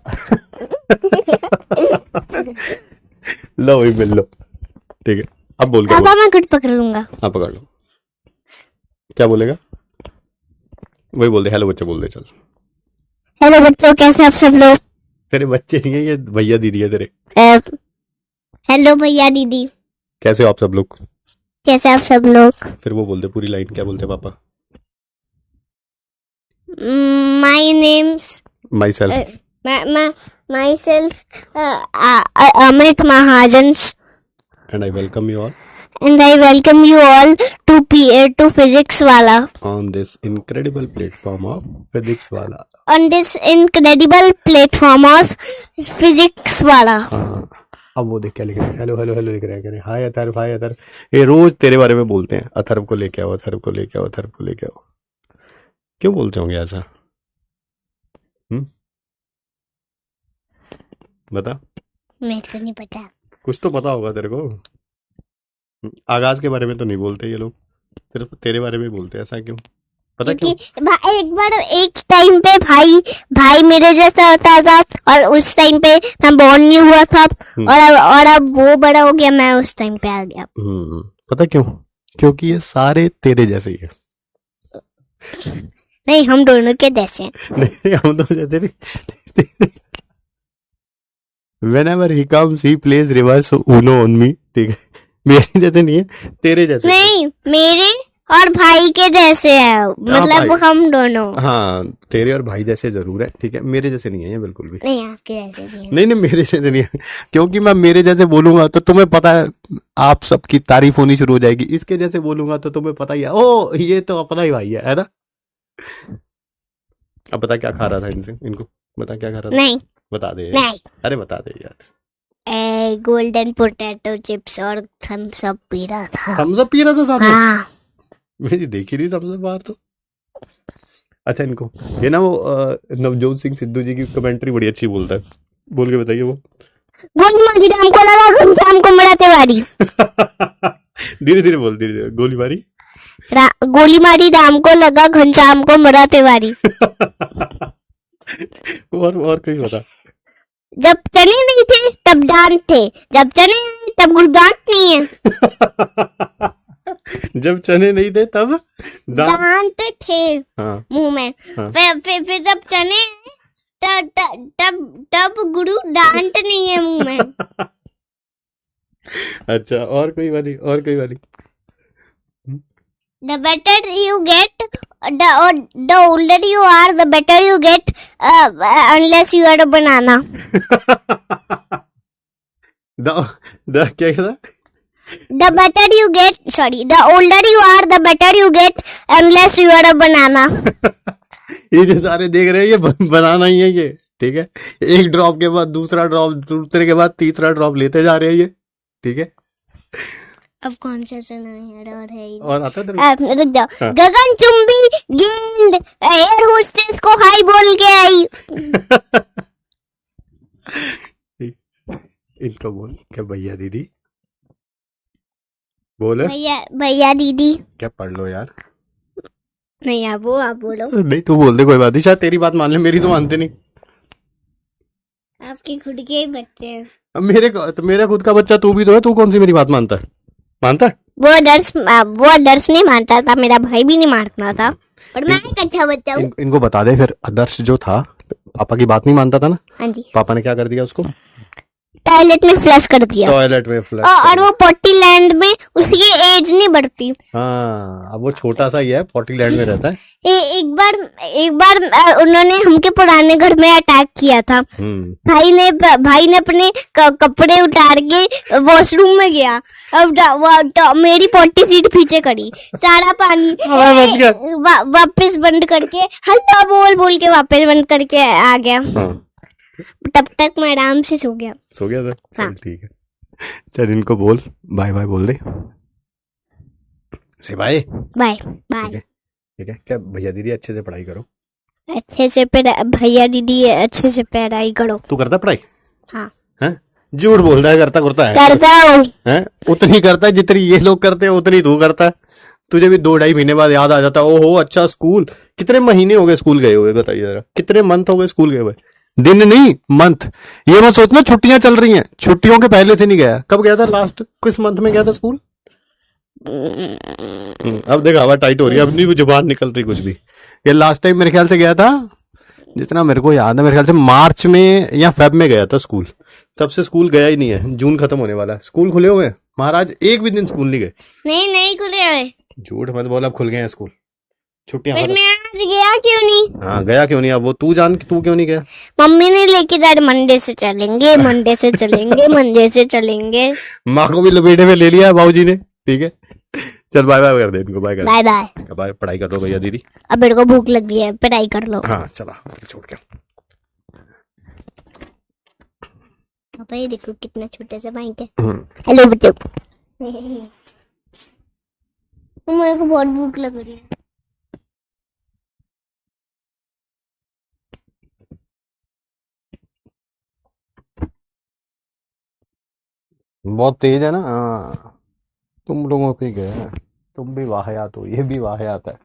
लो वही मिल लो, ठीक है। अब बोल क्या पापा बोल। मैं कुछ पकड़ लूंगा। हाँ पकड़ लो। क्या बोलेगा? वही बोल दे, हेलो बच्चे बोल दे चल। हेलो बच्चों, कैसे आप सब लोग? तेरे बच्चे नहीं है ये, भैया दीदी है तेरे। हेलो भैया दीदी, कैसे हो आप सब लोग? कैसे आप सब लोग? फिर वो बोल दे पूरी लाइन, क्या बोलते हैं पापा? My name's myself. Myself Amrit Mahajan and I welcome you all and I welcome you all to Physics Wala on this incredible platform of Physics Wala. on this incredible platform of Physics Wala. हाँ, अब वो देख क्या लिख रहे हैं, hello hello hello लिख रहे हैं, कह रहे हैं हाय अथर्व हाय अथर्व। ये रोज तेरे बारे में बोलते हैं, अथर्व को लेके आओ, अथर्व को लेके आओ, अथर्व को लेके आओ। क्यों बोलते होंगे ऐसा? बता। मेरे को नहीं पता। कुछ तो पता होगा तेरे को। आगाज के बारे में तो नहीं बोलते ये लोग, सिर्फ तेरे बारे में बोलते हैं। ऐसा क्यों? पता क्यों? एक बार एक टाइम पे भाई मेरे जैसा होता था और उस टाइम पे मैं बॉर्न नहीं हुआ था और अब वो बड़ा हो गया, मैं उस टाइम पे आ गया। पता क्यों? क्योंकि ये सारे तेरे जैसे ही है। नहीं, हम दोनों के जैसे हैं। नहीं हम दोनों जैसे नहीं। Whenever he comes, he plays reverse Uno on me, ठीक है। मेरे जैसे नहीं है, तेरे जैसे। नहीं, मेरे और भाई के जैसे है, मतलब हम दोनों। हाँ, तेरे और भाई जैसे जरूर है, ठीक है। मेरे जैसे नहीं है ये बिल्कुल भी। नहीं, आपके जैसे भी है। नहीं नहीं, मेरे जैसे नहीं है, क्योंकि मैं मेरे जैसे बोलूंगा तो तुम्हें पता है आप सबकी तारीफ होनी शुरू हो जाएगी। इसके जैसे बोलूंगा तो तुम्हें पता ही है, ओ ये तो अपना ही भाई है ना। अब बता क्या खा रहा था इनको बता क्या खा रहा था? नहीं बता दे। नहीं, अरे बता दे यार। गोल्डन पोटैटो चिप्स और थम्स अप पी रहा था। थम्स अप पी रहा था साथ में? हाँ। मैंने देखी नहीं थम्स अप बाहर तो। अच्छा इनको ये ना वो नवजोत सिंह सिद्धू जी की कमेंट्री बड़ी अच्छी बोलता है, बोल के बताइए वो। गोली मारी राम को लगा घनश्याम को मरा तिवारी। धीरे धीरे बोल, धीरे धीरे। गोली मारी गोली मारी राम को लगा घनश्याम को मरा तिवारी। और कोई बता। जब चने नहीं थे तब डांट थे, जब चने नहीं तब गुरदांत नहीं है। जब चने नहीं थे तब दांत थे हाँ, मुंह में। हाँ। फिर जब चने तब गुरु डांट नहीं है मुंह में। अच्छा और कोई वाली। The better you get, the older you are, the better you get, unless you are a banana. the क्या था? The better you get, the older you are, the better you get, unless you are a banana. ये जो सारे देख रहे हैं ये बनाना ही है ये, ठीक है। एक ड्रॉप के बाद दूसरा ड्रॉप, दूसरे के बाद तीसरा ड्रॉप लेते जा रहे हैं ये, ठीक है। अब कौन सा सुना है? और आता है रुक जाओ। हाँ। गगन चुंबी गेंद एयर होस्टेस को हाई बोल के आई। इनको बोल क्या भैया दीदी बोले। भैया दीदी क्या पढ़ लो यार। नहीं आप बोलो। नहीं तू बोल दे, कोई बात नहीं, शायद तेरी बात मान ले, मेरी तो मानते नहीं। आपके खुद के ही बच्चे हैं। अब मेरा खुद का बच्चा तू भी तो है, तू कौन सी मेरी बात मानता है? वो आदर्श नहीं मानता था, मेरा भाई भी नहीं मानता था, पर मैं एक अच्छा बच्चा हूँ। इनको बता दे फिर। आदर्श जो था पापा की बात नहीं मानता था ना। हाँ जी। पापा ने क्या कर दिया उसको? टॉयलेट में फ्लश कर दिया। टॉयलेट में फ्लश और वो पॉटी लैंड में उसकी एज नहीं बढ़ती। हाँ, अब वो छोटा सा ही है, पॉटी लैंड में रहता है। एक बार उन्होंने हमके पुराने घर में अटैक किया था। भाई ने अपने कपड़े उतार के वॉशरूम में गया। अब मेरी पॉटी सीट पीछे करी, सारा पानी वापस बंद करके हल्का बोल के वापस बंद करके आ गया। तब तक मैं आराम से सो गया था। हाँ। ठीक है, चल इनको बोल बाय बाय बोल दे। से बाय बाय। ठीक है। क्या भैया दीदी अच्छे से पढ़ाई करो। भैया दीदी अच्छे से पढ़ाई करो। तू करता पढ़ाई? हाँ। झूठ बोलता है, करता करता है करता हूँ। हैं? उतनी करता है जितनी ये लोग करते हैं, उतनी तू करता है। तुझे भी 2-2.5 महीने बाद याद आ जाता है, ओहो अच्छा स्कूल। कितने महीने हो गए स्कूल गए हुए, बताइए जरा, कितने मंथ हो गए स्कूल गए हुए? दिन नहीं, मंथ। ये मत सोचना छुट्टियां चल रही हैं, छुट्टियों के पहले से नहीं गया। कब गया था लास्ट, किस मंथ में गया था स्कूल? अब देखा हवा टाइट हो रही है, अब नहीं जुबान निकल रही कुछ भी। ये लास्ट टाइम मेरे ख्याल से गया था, जितना मेरे को याद है, मेरे ख्याल से मार्च में या फेब में गया था स्कूल। तब से स्कूल गया ही नहीं है। जून खत्म होने वाला है, स्कूल खुले हुए हैं महाराज, एक भी दिन स्कूल नहीं गए। नहीं खुले हुए। झूठ मत बोल, अब खुल गए हैं स्कूल, छुट्टियां फिर खत्म। मैं आज गया क्यों नहीं? हाँ गया क्यों नहीं, अब वो तू जान कि तू क्यों नहीं गया। मम्मी ने लेके जाए, मंडे से चलेंगे, मंडे से चलेंगे, मंडे से चलेंगे। माँ को भी लपेटे में ले लिया बाबूजी ने, ठीक है। चल बाय बाय कर दे इनको, बाय कर बाय बाय। बाय, पढ़ाई कर लो भैया दीदी। अब मेरे को भूख लगी है, पढ़ाई कर लो। हाँ चला छोड़ के। पापा ये देखो कितना छोटे से माइक है। हेलो बच्चों। मेरे को बहुत भूख लग रही है। बहुत तेज है ना, हाँ तुम लोगों पे गया है। तुम भी वाहियात हो, ये भी वाहियात है।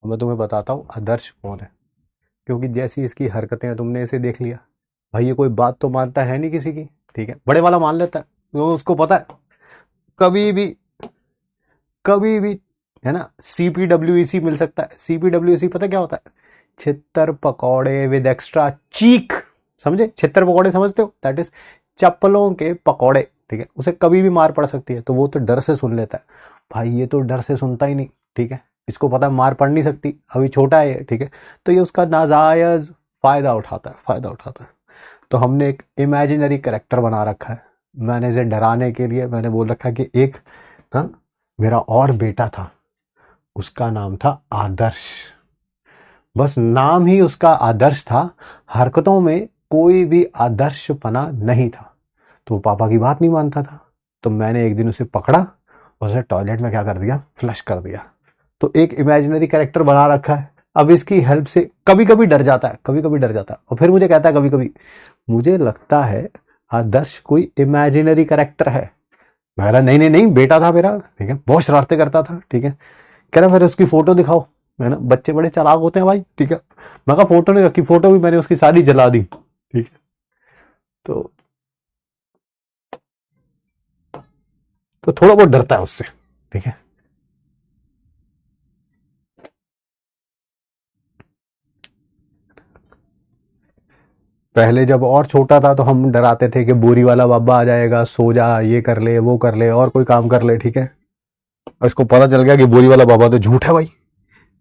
मैं तुम्हें बताता हूँ आदर्श कौन है, क्योंकि जैसी इसकी हरकतें हैं, तुमने इसे देख लिया भाई, ये कोई बात तो मानता है नहीं किसी की, ठीक है। बड़े वाला मान लेता है, तो उसको पता है कभी भी है ना CPWEC मिल सकता है। CPWEC पता क्या होता है? छित्तर पकौड़े विद एक्स्ट्रा चीक, समझे? छित्तर पकौड़े समझते हो? दैट इज चप्पलों के पकौड़े, ठीक है। उसे कभी भी मार पड़ सकती है, तो वो तो डर से सुन लेता है। भाई ये तो डर से सुनता ही नहीं, ठीक है। इसको पता है मार पड़ नहीं सकती, अभी छोटा है ये, ठीक है। तो ये उसका नाजायज फायदा उठाता है। तो हमने एक इमेजिनरी कैरेक्टर बना रखा है। मैंने इसे डराने के लिए मैंने बोल रखा है कि एक मेरा और बेटा था, उसका नाम था आदर्श। बस नाम ही उसका आदर्श था, हरकतों में कोई भी आदर्शपना नहीं था। तो वो पापा की बात नहीं मानता था, तो मैंने एक दिन उसे पकड़ा, उसे टॉयलेट में क्या कर दिया, फ्लश कर दिया। तो एक इमेजिनरी कैरेक्टर बना रखा है। अब इसकी हेल्प से कभी कभी डर जाता है, और फिर मुझे कहता है कभी कभी, मुझे लगता है आदर्श कोई इमेजिनरी कैरेक्टर है। मैं कहा नहीं बेटा था मेरा, ठीक है, बहुत शरारतें करता था, ठीक है। कह रहा फिर उसकी फोटो दिखाओ, है ना, बच्चे बड़े चालाक होते हैं भाई, ठीक है। मैं कहा फोटो नहीं रखी, फोटो भी मैंने उसकी सारी जला दी, ठीक है। तो थोड़ा बहुत डरता है उससे, ठीक है। पहले जब और छोटा था तो हम डराते थे कि बोरी वाला बाबा आ जाएगा, सो जा, ये कर ले, वो कर ले, और कोई काम कर ले, ठीक है। और इसको पता चल गया कि बोरी वाला बाबा तो झूठ है भाई,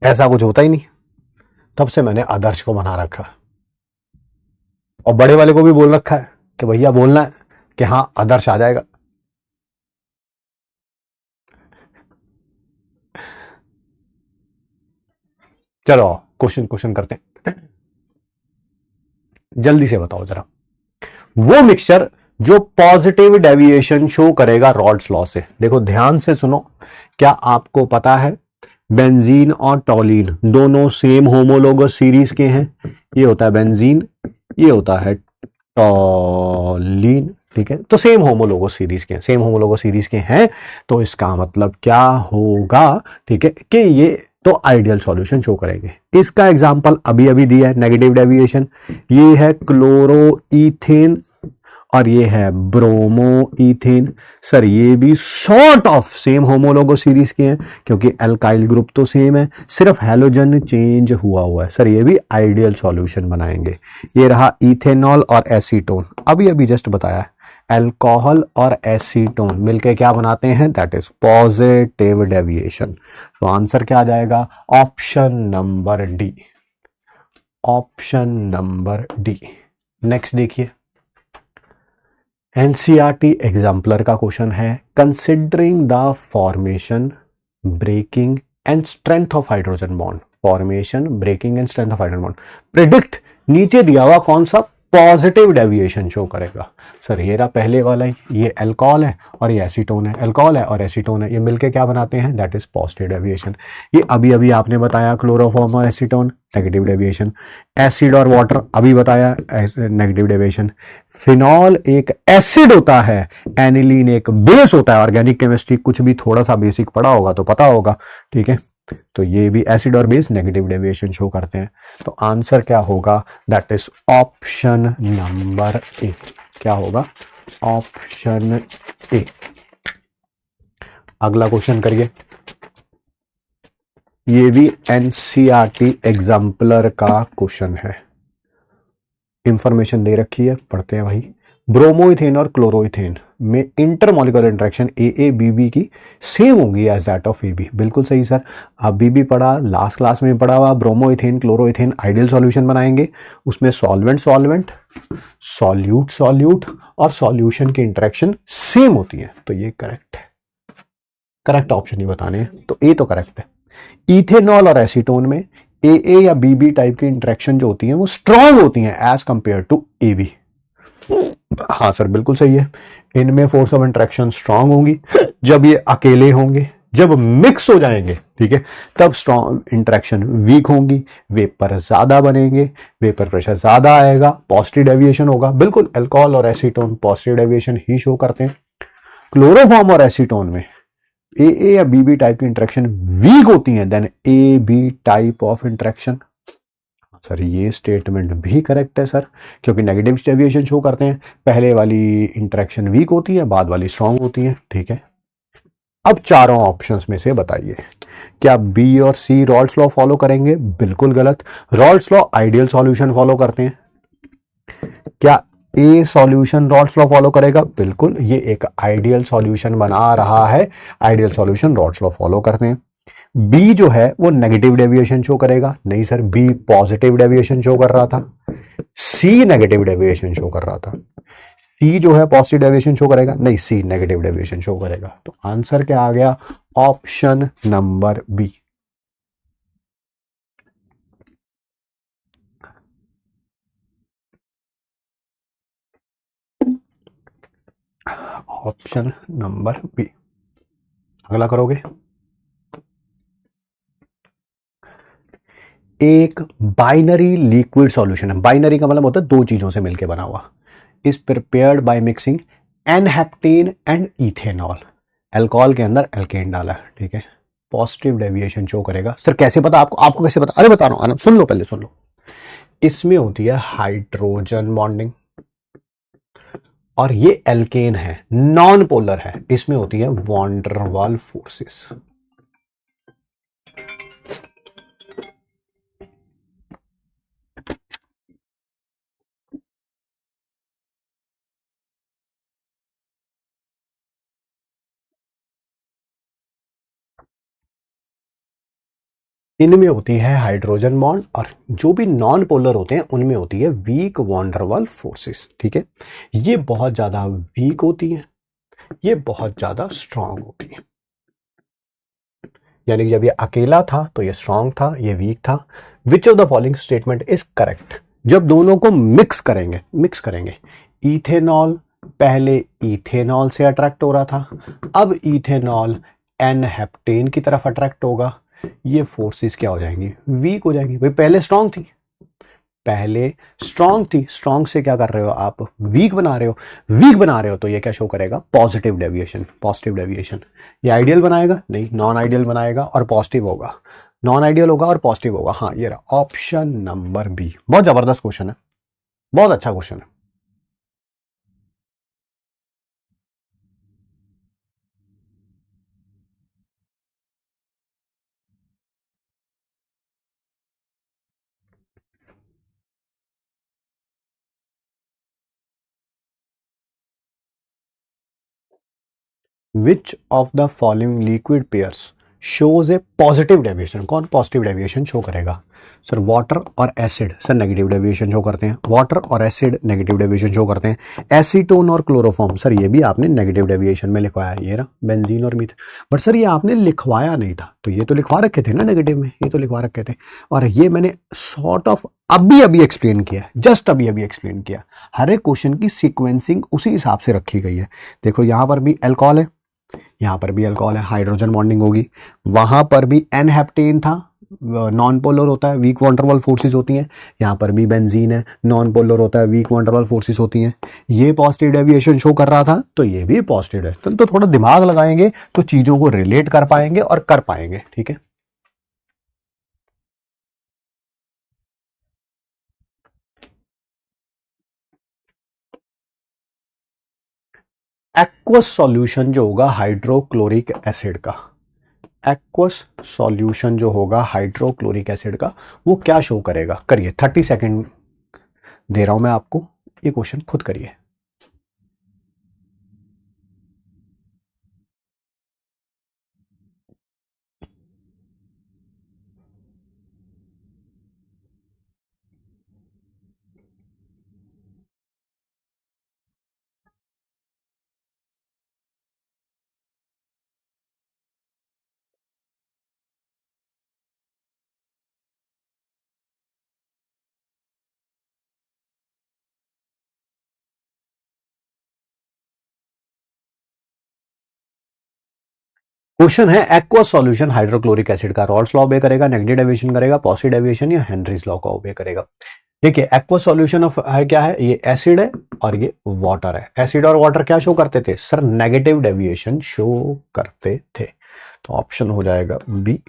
ऐसा कुछ होता ही नहीं। तब से मैंने आदर्श को बना रखा, और बड़े वाले को भी बोल रखा है कि भैया बोलना है कि हाँ आदर्श आ जाएगा। चलो क्वेश्चन करते हैं, जल्दी से बताओ जरा, वो मिक्सचर जो पॉजिटिव डेविएशन शो करेगा रॉल्स लॉ से। देखो ध्यान से सुनो, क्या आपको पता है बेंजीन और टॉलीन दोनों सेम होमोलोगस सीरीज के हैं? ये होता है बेंजीन, ये होता है टॉलीन, ठीक है। तो सेम होमोलोगस सीरीज के हैं, तो इसका मतलब क्या होगा, ठीक है, कि ये तो आइडियल सॉल्यूशन शो करेंगे। इसका एग्जांपल अभी अभी दिया है, नेगेटिव डेविएशन। ये है क्लोरोईथेन और ये है ब्रोमोईथेन। सर ये भी sort of same homologous series के हैं, क्योंकि एल्काइल ग्रुप तो सेम है, सिर्फ हैलोजन चेंज हुआ है। सर ये भी आइडियल सॉल्यूशन बनाएंगे। ये रहा इथेनॉल और एसीटोन, अभी अभी जस्ट बताया, अल्कोहल और एसीटोन मिलके क्या बनाते हैं, दैट इज पॉजिटिव डेविएशन। तो आंसर क्या आ जाएगा, ऑप्शन नंबर डी। नेक्स्ट देखिए, एनसीईआरटी एग्जाम्पलर का क्वेश्चन है, considering the formation, breaking and strength of hydrogen bond. Predict, नीचे दिया हुआ कौन सा पॉजिटिव डेविएशन शो करेगा। सर ये रहा पहले वाला ही, ये अल्कोहल है और ये एसीटोन है, ये मिलके क्या बनाते हैं, दैट इज पॉजिटिव डेविएशन। ये अभी अभी आपने बताया क्लोरोफॉर्म और एसीटोन, नेगेटिव डेविएशन। एसिड और वाटर अभी बताया, नेगेटिव डेविएशन। फिनॉल एक एसिड होता है, एनिलीन एक बेस होता है। ऑर्गेनिक केमिस्ट्री कुछ भी थोड़ा सा बेसिक पढ़ा होगा तो पता होगा, ठीक है। तो ये भी एसिड और बेस नेगेटिव डेविएशन शो करते हैं। तो आंसर क्या होगा, that is option number A. क्या होगा, ऑप्शन ए। अगला क्वेश्चन करिए। ये भी एनसीईआरटी एग्जाम्पलर का क्वेश्चन है, इंफॉर्मेशन दे रखी है, पढ़ते हैं भाई। ब्रोमोइथेन और क्लोरोइथेन में इंटरमॉलिक्यूलर इंटरेक्शन AABB की सेम होगी एज दैट ऑफ AB। बिल्कुल सही सर, अभी भी पढ़ा, लास्ट क्लास में पढ़ा हुआ। ब्रोमोइथेन क्लोरोइथेन आइडियल सॉल्यूशन बनाएंगे, उसमें सॉल्वेंट सॉल्वेंट, सॉल्यूट सॉल्यूट और सॉल्यूशन की इंटरेक्शन सेम होती है। तो ये करेक्ट है, करेक्ट ऑप्शन ही बताने हैं, तो ए तो करेक्ट है। इथेनॉल और एसीटोन में AA या BB टाइप की इंटरेक्शन जो होती है वो स्ट्रॉन्ग होती हैं एज कंपेयर टू AB। हाँ सर बिल्कुल सही है, इनमें फोर्स ऑफ इंटरेक्शन स्ट्रांग होंगी जब ये अकेले होंगे। जब मिक्स हो जाएंगे, ठीक है, तब स्ट्रॉन्ग इंटरेक्शन वीक होंगी, वेपर ज्यादा बनेंगे, वेपर प्रेशर ज्यादा आएगा, पॉजिटिव डेविएशन होगा। बिल्कुल, अल्कोहल और एसीटोन पॉजिटिव डेविएशन ही शो करते हैं। क्लोरोफॉर्म और एसीटोन में AA या BB टाइप की इंटरेक्शन वीक होती है then AB type of interaction. Sir ये स्टेटमेंट भी करेक्ट है सर, क्योंकि नेगेटिव डेविएशन शो करते हैं। पहले वाली इंटरेक्शन वीक होती है, बाद वाली स्ट्रांग होती है, ठीक है। अब चारों ऑप्शंस में से बताइए, क्या B और C रॉल्स लॉ फॉलो करेंगे? बिल्कुल गलत। Rawls law ideal solution follow करते हैं। क्या A solution Rawls law follow करेगा? बिल्कुल, ये एक आइडियल सॉल्यूशन बना रहा है, ideal solution Rawls law follow करते हैं। बी जो है वो नेगेटिव डेविएशन शो करेगा? नहीं sir, B positive deviation show कर रहा था, सी नेगेटिव डेविएशन शो कर रहा था। सी जो है पॉजिटिव डेविएशन शो करेगा? नहीं, सी नेगेटिव डेविएशन शो करेगा। तो आंसर क्या आ गया, option number B. Option number B. अगला करोगे। एक बाइनरी लिक्विड सॉल्यूशन है, बाइनरी का मतलब होता है दो चीजों से मिलकर बना हुआ, is prepared by mixing n-heptane and ethanol. Alcohol के अंदर एल्केन डाला है, ठीक है, पॉजिटिव डेविएशन शो करेगा। सर कैसे पता आपको? आपको कैसे पता? अरे बता रहा हूं, सुन लो, पहले सुन लो। इसमें होती है हाइड्रोजन बॉन्डिंग, और ये एल्केन है, नॉन पोलर है, इसमें होती है वॉन डर वाल फोर्सेस। इनमें होती है हाइड्रोजन बॉन्ड, और जो भी नॉन पोलर होते हैं उनमें होती है वीक वॉन डर वाल फोर्सेस, ठीक है। ये बहुत ज्यादा वीक होती है, ये बहुत ज्यादा स्ट्रांग होती है। यानी कि जब ये अकेला था तो ये स्ट्रांग था, ये वीक था। Which of the following statement is correct? जब दोनों को मिक्स करेंगे, इथेनॉल पहले इथेनॉल से अट्रैक्ट हो रहा था, अब इथेनॉल एनहेप्टेन की तरफ अट्रैक्ट होगा, ये फोर्सेस क्या हो जाएंगी, वीक हो जाएंगी। भाई पहले स्ट्रांग थी, स्ट्रांग से क्या कर रहे हो आप, वीक बना रहे हो, तो ये क्या शो करेगा, पॉजिटिव डेविएशन। ये आइडियल बनाएगा? नहीं, नॉन आइडियल बनाएगा और पॉजिटिव होगा, नॉन आइडियल होगा और पॉजिटिव होगा। हाँ, ये रहा ऑप्शन नंबर बी। बहुत जबरदस्त क्वेश्चन है, बहुत अच्छा क्वेश्चन है। Which of the following liquid pairs shows A positive deviation? कौन पॉजिटिव डेविएशन शो करेगा? सर वाटर और acid, sir negative deviation show करते हैं। वाटर और एसिड नेगेटिव डेविएशन शो करते हैं। एसीटोन और क्लोरोफॉर्म, सर ये भी आपने नेगेटिव डेविएशन में लिखवाया, ये रहा बेंजीन और मीथ। बट सर ये आपने लिखवाया नहीं था, तो ये तो लिखवा रखे थे ना नेगेटिव में, ये तो लिखवा रखे थे, और ये मैंने सॉर्ट ऑफ अभी एक्सप्लेन किया, जस्ट अभी एक्सप्लेन किया। हर एक क्वेश्चन की सीक्वेंसिंग उसी हिसाब से रखी गई है। देखो यहां पर भी अल्कोहल है, यहां पर भी अल्कोहल है, हाइड्रोजन बॉन्डिंग होगी। वहां पर भी एनहेप्टेन था, नॉन पोलर होता है, वीक वॉन्डरवॉल फोर्सेस होती हैं। यहाँ पर भी बेंजीन है, नॉन पोलर होता है, वीक वॉन्डरवॉल फोर्सेस होती हैं। ये पॉजिटिव डेविएशन शो कर रहा था तो ये भी पॉजिटिव है। तो थोड़ा दिमाग लगाएंगे तो चीजों को रिलेट कर पाएंगे और कर पाएंगे, ठीक है। एक्वस सॉल्यूशन जो होगा हाइड्रोक्लोरिक एसिड का, एक्वस सॉल्यूशन जो होगा हाइड्रोक्लोरिक एसिड का, वो क्या शो करेगा? करिए, 30 सेकेंड दे रहा हूं मैं आपको, ये क्वेश्चन खुद करिए। क्वेश्चन है एक्वस सॉल्यूशन हाइड्रोक्लोरिक एसिड का रॉल्स लॉ ओबे करेगा, नेगेटिव डेविएशन करेगा, पॉजिटिव डेविएशन या हेनरीज लॉ का ओबे करेगा। देखिए एक्वस सॉल्यूशन ऑफ है क्या है, ये एसिड है और ये वाटर है। एसिड और वाटर क्या शो करते थे सर? नेगेटिव डेविएशन शो करते थे। तो ऑप्शन हो जाएगा बी,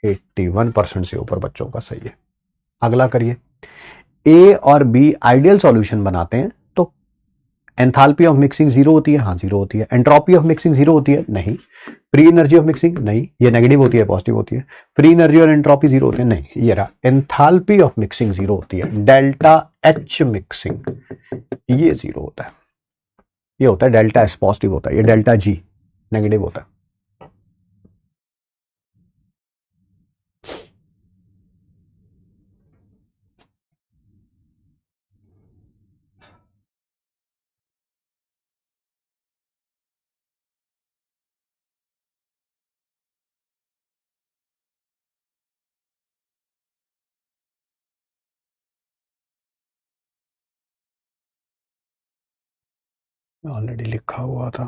81% से ऊपर बच्चों का सही है। अगला करिए, ए और बी आइडियल सॉल्यूशन बनाते हैं तो एंथैल्पी ऑफ मिक्सिंग जीरो होती है, हाँ जीरो होती है। एंट्रोपी ऑफ मिक्सिंग जीरो होती है, नहीं। फ्री एनर्जी ऑफ मिक्सिंग, नहीं, ये नेगेटिव होती है पॉजिटिव होती है। फ्री एनर्जी और एंट्रोपी जीरो होती है, नहीं, ये रहा। एंथैल्पी ऑफ मिक्सिंग जीरो होती है। डेल्टा एच मिक्सिंग ये जीरो होता है, ये होता है डेल्टा एस पॉजिटिव होता है, ये डेल्टा जी नेगेटिव होता है। ऑलरेडी लिखा हुआ था।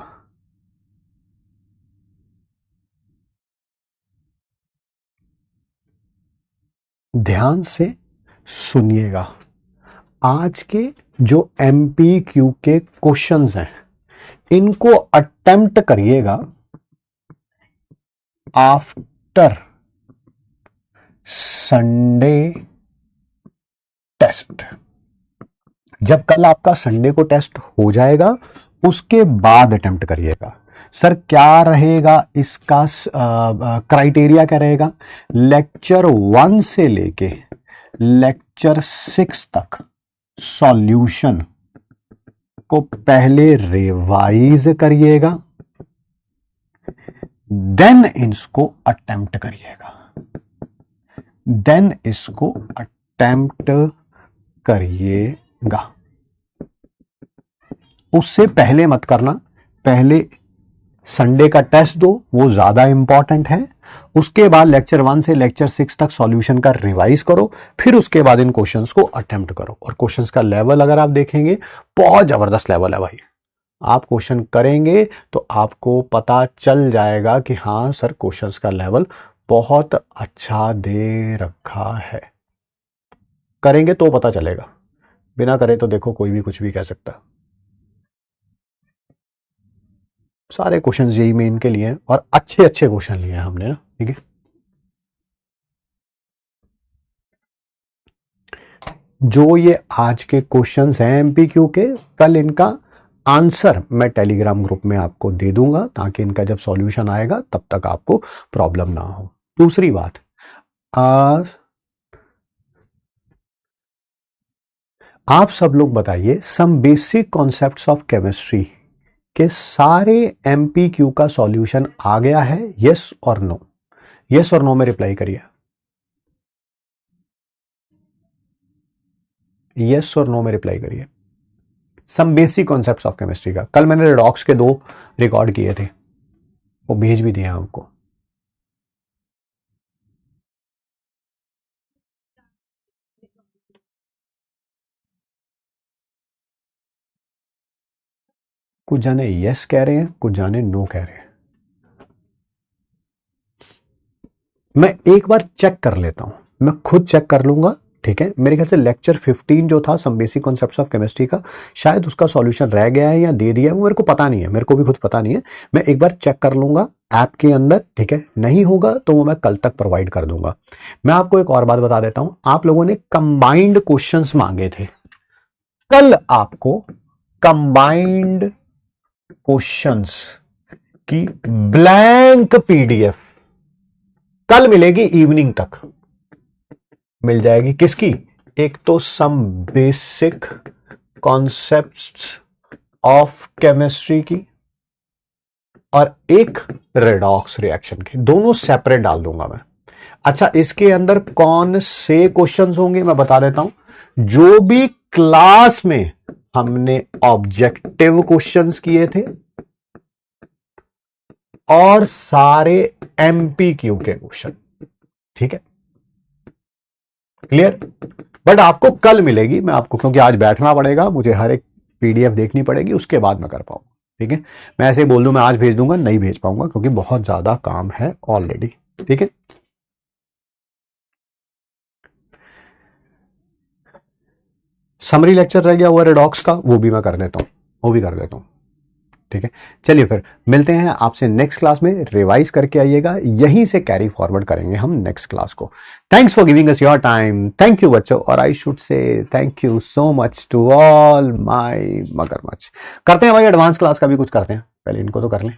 ध्यान से सुनिएगा, आज के जो एमपीक्यू के क्वेश्चंस हैं इनको अटेम्प्ट करिएगा आफ्टर संडे टेस्ट। जब कल आपका संडे को टेस्ट हो जाएगा उसके बाद अटेम्प्ट करिएगा। सर क्या रहेगा इसका क्राइटेरिया, क्या रहेगा? लेक्चर 1 से लेके लेक्चर 6 तक सॉल्यूशन को पहले रिवाइज करिएगा, देन इसको अटेम्प्ट करिएगा, देन इसको अटेम्प्ट करिएगा। उससे पहले मत करना। पहले संडे का टेस्ट दो, वो ज्यादा इंपॉर्टेंट है। उसके बाद लेक्चर 1 से लेक्चर 6 तक सॉल्यूशन का रिवाइज करो, फिर उसके बाद इन क्वेश्चंस को अटेम्प्ट करो। और क्वेश्चंस का लेवल अगर आप देखेंगे बहुत जबरदस्त लेवल है भाई। आप क्वेश्चन करेंगे तो आपको पता चल जाएगा कि हाँ सर क्वेश्चंस का लेवल बहुत अच्छा दे रखा है। करेंगे तो पता चलेगा, बिना करे तो देखो कोई भी कुछ भी कह सकता है। सारे क्वेश्चन जेईई मेन के लिए हैं और अच्छे अच्छे क्वेश्चन लिए हैं हमने ना, ठीक है। जो ये आज के क्वेश्चंस हैं एमपीक्यू के, कल इनका आंसर मैं टेलीग्राम ग्रुप में आपको दे दूंगा ताकि इनका जब सॉल्यूशन आएगा तब तक आपको प्रॉब्लम ना हो। दूसरी बात, आप सब लोग बताइए some basic concepts of chemistry के सारे एमपीक्यू का सॉल्यूशन आ गया है, यस और नो? यस और नो में रिप्लाई करिए, यस और नो में रिप्लाई करिए। Some basic concepts of chemistry का कल मैंने रेडॉक्स के 2 रिकॉर्ड किए थे, वो भेज भी दिए आपको। कुछ जाने यस कह रहे हैं, कुछ जाने नो कह रहे हैं। मैं एक बार चेक कर लेता हूं, मैं खुद चेक कर लूंगा, ठीक है। मेरे ख्याल से लेक्चर 15 जो था some basic concepts of chemistry का, शायद उसका सॉल्यूशन रह गया है या दे दिया है, वो मेरे को पता नहीं है, मेरे को भी खुद पता नहीं है। मैं एक बार चेक कर लूंगा ऐप के अंदर, ठीक है। नहीं होगा तो वो मैं कल तक प्रोवाइड कर दूंगा। मैं आपको एक और बात बता देता हूं, आप लोगों ने कंबाइंड क्वेश्चंस मांगे थे, कल आपको कंबाइंड क्वेश्चंस की ब्लैंक पीडीएफ कल मिलेगी, इवनिंग तक मिल जाएगी। किसकी? एक तो some basic concepts of chemistry की और एक रेडॉक्स रिएक्शन की, दोनों सेपरेट डाल दूंगा मैं। अच्छा, इसके अंदर कौन से क्वेश्चंस होंगे मैं बता देता हूं। जो भी क्लास में हमने ऑब्जेक्टिव क्वेश्चंस किए थे और सारे एमपीक्यू के क्वेश्चन, ठीक है, क्लियर। बट आपको कल मिलेगी, मैं आपको, क्योंकि आज बैठना पड़ेगा मुझे, हर एक पीडीएफ देखनी पड़ेगी, उसके बाद मैं कर पाऊंगा, ठीक है। मैं ऐसे बोल दूं मैं आज भेज दूंगा, नहीं भेज पाऊंगा क्योंकि बहुत ज्यादा काम है ऑलरेडी, ठीक है। समरी लेक्चर रह गया हुआ रेडॉक्स का, वो भी मैं कर देता हूं, वो भी कर देता हूं, ठीक है। चलिए फिर मिलते हैं आपसे नेक्स्ट क्लास में, रिवाइज करके आइएगा, यहीं से कैरी फॉरवर्ड करेंगे हम नेक्स्ट क्लास को। Thanks for giving us your time, thank you बच्चों, और I should say thank you so much to all my मगरमच्छ। करते हैं भाई एडवांस क्लास का भी कुछ करते हैं, पहले इनको तो कर लें।